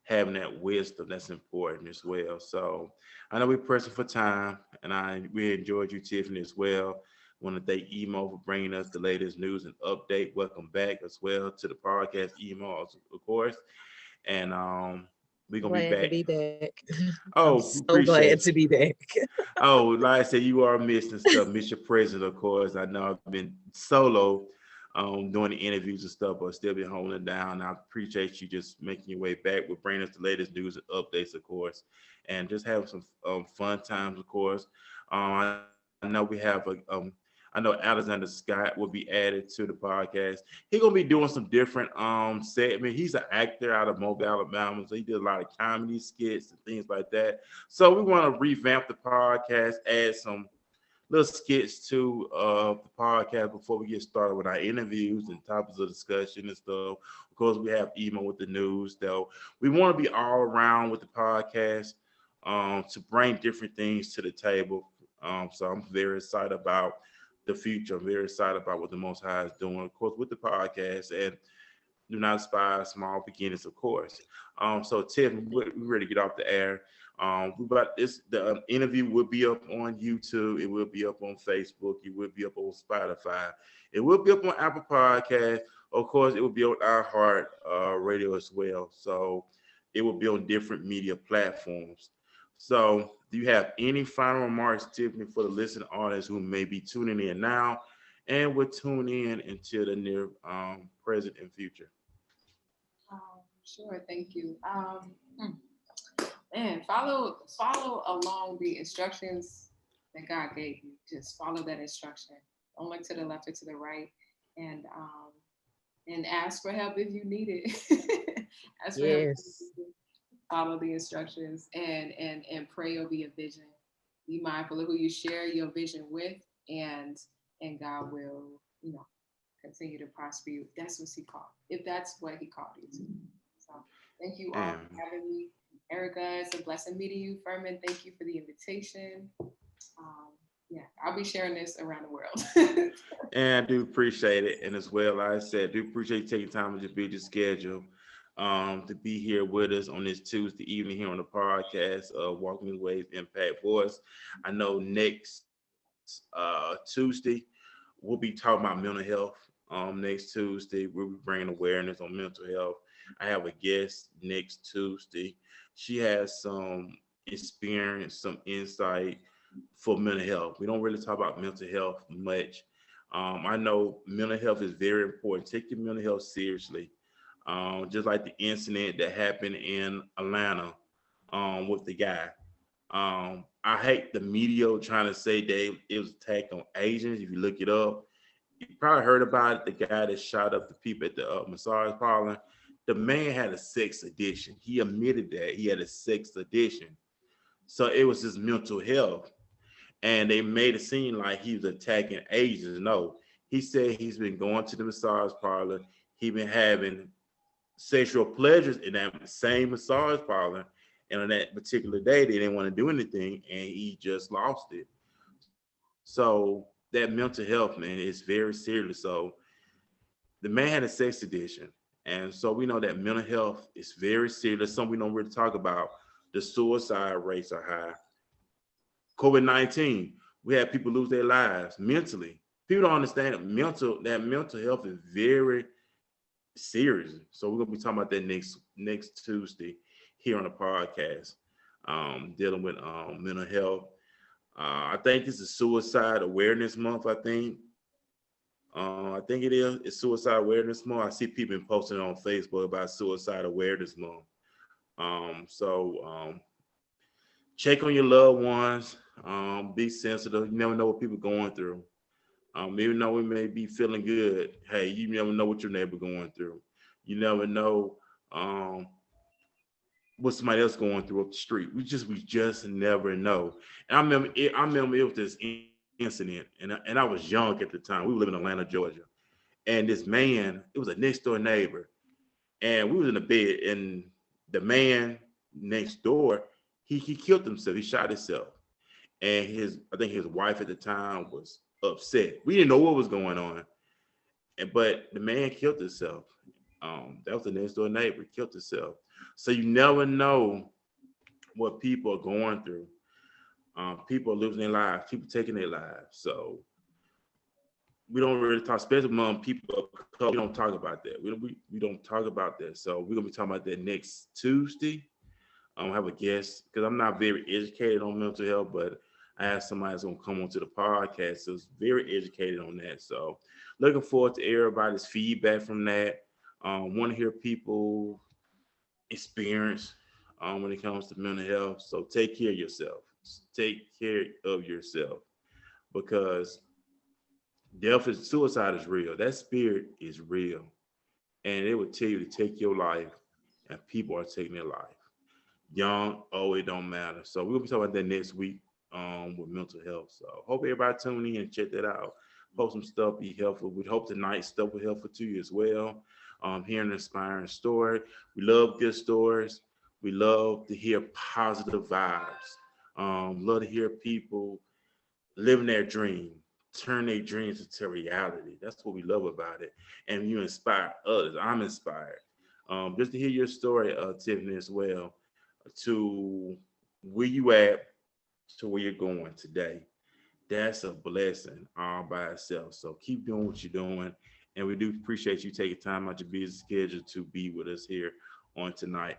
having that wisdom that's important as well. So I know we're pressing for time, and we enjoyed you, Tiffany, as well. Want to thank Emo for bringing us the latest news and update. Welcome back as well to the podcast, Emo, of course. And we're gonna be Glad to back. be back. I'm Oh, so glad appreciate to you. be back. Oh, like I said, you are missing stuff. Miss your presence, of course. I know I've been solo doing the interviews and stuff, but still been holding it down. I appreciate you just making your way back with bringing us the latest news and updates, of course, and just having some fun times, of course. I know we have I know Alexander Scott will be added to the podcast. He's gonna be doing some different segment. He's an actor out of Mobile, Alabama, so he did a lot of comedy skits and things like that. So we want to revamp the podcast, add some little skits to the podcast before we get started with our interviews and topics of discussion and stuff. Of course, we have emo with the news, though. We want to be all around with the podcast to bring different things to the table. So I'm very excited about the future. I'm very excited about what the Most High is doing, of course, with the podcast. And do not despise small beginnings, of course. So Tim, we're ready to get off the air. We about this. The interview will be up on YouTube. It will be up on Facebook. It will be up on Spotify. It will be up on Apple Podcast. Of course, it will be on iHeart Radio as well. So it will be on different media platforms. So, do you have any final remarks, Tiffany, for the listening audience who may be tuning in now and will tune in until the near present and future? Sure, thank you. Man, follow along the instructions that God gave you. Just follow that instruction. Don't look to the left or to the right. And and ask for help if you need it. Ask for help. Yes. Follow the instructions and pray over your vision. Be mindful of who you share your vision with, and God will, continue to prosper you. That's what He called. If that's what He called you to. So thank you all And for having me, Erica. It's a blessing meeting you, Furman. Thank you for the invitation. Um, yeah, I'll be sharing this around the world. and I do appreciate it. And as well, like I said, do appreciate you taking time with your busy schedule to be here with us on this Tuesday evening here on the podcast of Walking His Ways Impact Voice. I know next Tuesday we'll be talking about mental health. Next Tuesday we'll be bringing awareness on mental health. I have a guest next Tuesday. She has some experience, some insight for mental health. We don't really talk about mental health much. I know mental health is very important. Take your mental health seriously. Just like the incident that happened in Atlanta with the guy. I hate the media trying to say that it was attack on Asians. If you look it up, you probably heard about it. The guy that shot up the people at the massage parlor. The man had a sex addiction. He admitted that he had a sex addiction. So it was his mental health. And they made it seem like he was attacking Asians. No, he said he's been going to the massage parlor. He been having sexual pleasures in that same massage parlor. And on that particular day, they didn't want to do anything, and he just lost it. So that mental health, man, is very serious. So the man had a sex addiction, and so we know that mental health is very serious. Something we don't really talk about. The suicide rates are high. COVID-19, we had people lose their lives mentally. People don't understand that mental health is very serious. So we're gonna be talking about that next Tuesday here on the podcast, dealing with mental health. I think this is Suicide Awareness Month. I think it is. It's Suicide Awareness Month. I see people posting on Facebook about Suicide Awareness Month. So check on your loved ones. Be sensitive. You never know what people are going through. Even though we may be feeling good, hey, you never know what your neighbor going through. You never know um, what somebody else going through up the street. We just never know. And I remember it was this incident, and I was young at the time. We live in Atlanta, Georgia, and this man, it was a next door neighbor, and we was in the bed, and the man next door, he killed himself. He shot himself, and his I think his wife at the time was upset. We didn't know what was going on, but the man killed himself. That was the next door neighbor killed himself. So you never know what people are going through. People are losing their lives. People taking their lives. So we don't really talk, especially among people of color. We don't talk about that. We don't talk about that. So we're gonna be talking about that next Tuesday. Have a guest because I'm not very educated on mental health, but I have somebody that's gonna come onto the podcast, so it's very educated on that. So looking forward to everybody's feedback from that. Want to hear people experience when it comes to mental health. So take care of yourself. Take care of yourself because suicide is real. That spirit is real, and it will tell you to take your life, and people are taking their life. Young, oh, it don't matter. So we'll be talking about that next week with mental health. So hope everybody tune in and check that out. Hope some stuff be helpful. We hope tonight's stuff will be helpful to you as well. Hearing an inspiring story. We love good stories. We love to hear positive vibes. Love to hear people living their dream, turn their dreams into reality. That's what we love about it. And you inspire others. I'm inspired. Just to hear your story, Tiffany, as well, to where you at, to where you're going today. That's a blessing all by itself. So keep doing what you're doing. And we do appreciate you taking time out your busy schedule to be with us here on tonight.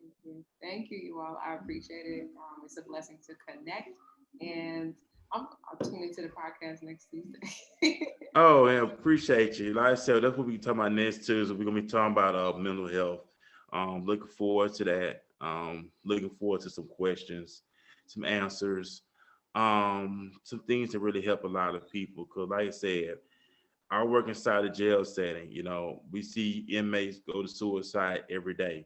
Thank you. Thank you, you all. I appreciate it. It's a blessing to connect. And I'll tune into the podcast next Tuesday. Oh, and appreciate you. Like I said, that's what we talking about next Tuesday. We're gonna be talking about mental health. Looking forward to that. Looking forward to some questions, some answers, some things that really help a lot of people. Cause like I said, I work inside a jail setting. You know, we see inmates go to suicide every day.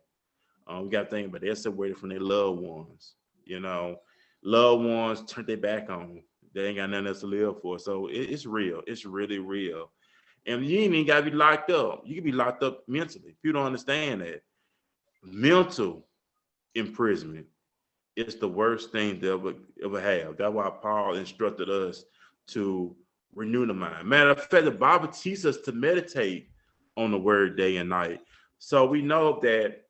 We got to think about it. They're separated from their loved ones. You know, loved ones turn their back on them. They ain't got nothing else to live for. So it's real. It's really real. And you ain't even got to be locked up. You can be locked up mentally. People don't understand that. Mental imprisonment is the worst thing to ever have. That's why Paul instructed us to renew the mind. Matter of fact, the Bible teaches us to meditate on the word day and night. So we know that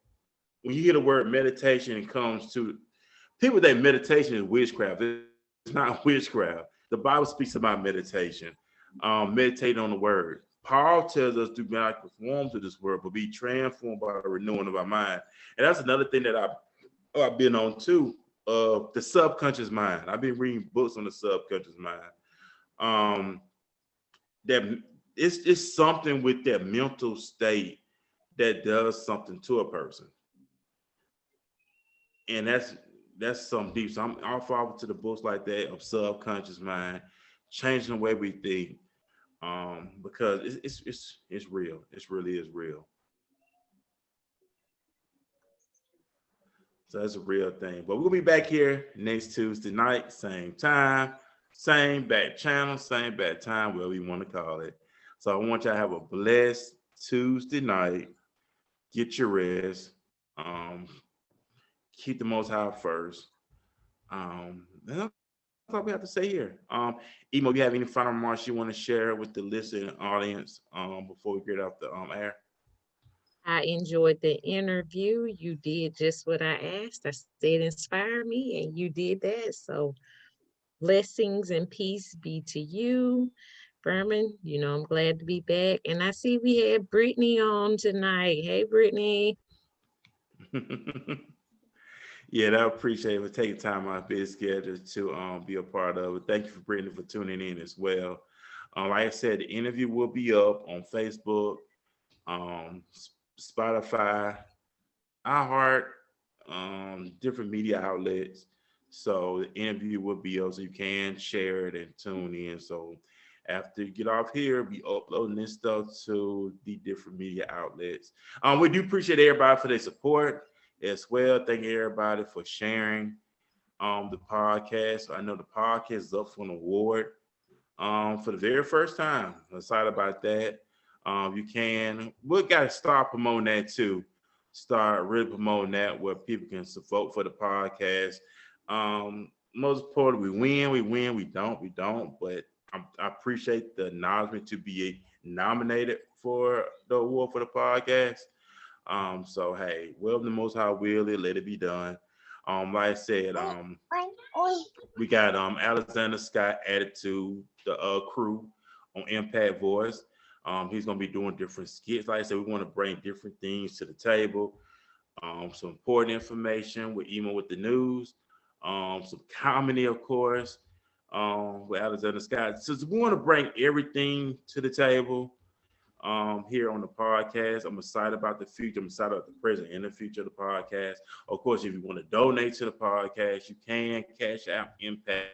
when you hear the word meditation, it comes to people that meditation is witchcraft. It's not witchcraft. The Bible speaks about meditation. Meditate on the word. Paul tells us, do not conform to this world, but be transformed by the renewing of our mind. And that's another thing that I've been on too, the subconscious mind. I've been reading books on the subconscious mind. That it's something with that mental state that does something to a person. And that's something deep. So I'm all forward to the books like that of subconscious mind, changing the way we think. Because it's real. It really is real. So that's a real thing. But we'll be back here next Tuesday night, same time, same back channel, same back time, whatever you want to call it. So I want y'all to have a blessed Tuesday night. Get your rest. Um, Keep the Most High first. That's all we have to say here. Emo, you have any final remarks you want to share with the listening audience before we get off the air? I enjoyed the interview. You did just what I asked. I said inspire me, and you did that. So blessings and peace be to you. Furman, I'm glad to be back. And I see we had Brittany on tonight. Hey, Brittany. Yeah, I appreciate it for taking time out of busy schedule to be a part of it. Thank you for Brittany for tuning in as well. Like I said, the interview will be up on Facebook, um, Spotify, iHeart, different media outlets. So the interview will be up so you can share it and tune in. So after you get off here, be uploading this stuff to the different media outlets. We do appreciate everybody for their support as well. Thank you everybody for sharing the podcast. I know the podcast is up for an award for the very first time. I'm excited about that. We got to start promoting that too. Start really promoting that where people can vote for the podcast. Most importantly, we don't. But I appreciate the acknowledgement to be nominated for the award for the podcast. So hey, well, the Most High will it, let it be done. Like I said, we got Alexander Scott added to the crew on Impact Voice. He's gonna be doing different skits. Like I said, we want to bring different things to the table. Some important information with Emo with the news. Some comedy, of course, with Alexander Scott. So we want to bring everything to the table here on the podcast. I'm excited about the future. I'm excited about the present and the future of the podcast. Of course, if you want to donate to the podcast, you can Cash App Impact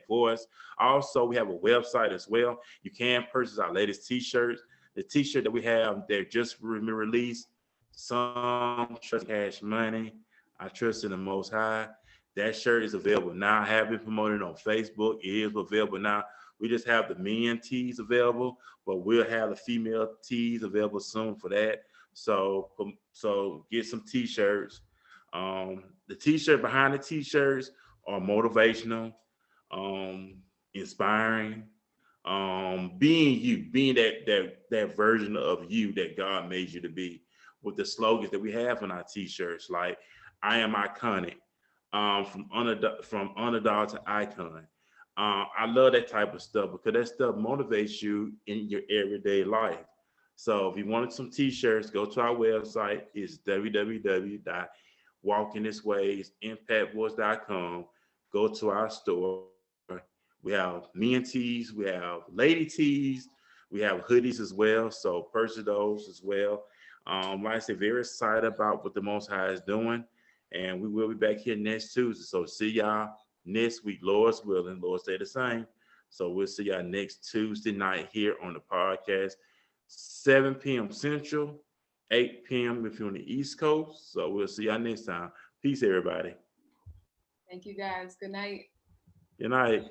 Voice. Also, we have a website as well. You can purchase our latest t-shirts. The t-shirt that we have, they're just released. Some trust cash money. I trust in the Most High. That shirt is available now. I have been promoted on Facebook. It is available now. We just have the men tees available, but we'll have the female tees available soon for that. So get some t-shirts. The t-shirt behind the t-shirts are motivational, inspiring, being you, being that version of you that God made you to be. With the slogans that we have on our t-shirts, like "I am iconic," from underdog to icon. I love that type of stuff because that stuff motivates you in your everyday life. So if you wanted some t-shirts, go to our website. It's www.walkinthiswaysimpactvoice.com. Go to our store. We have men tees, we have lady tees, we have hoodies as well. So purchase those as well. Like I said, very excited about what the Most High is doing. And we will be back here next Tuesday. So see y'all next week, Lord's willing. Lord stay the same. So we'll see y'all next Tuesday night here on the podcast, 7 p.m. Central, 8 p.m. if you're on the East Coast. So we'll see y'all next time. Peace, everybody. Thank you guys. Good night. Good night.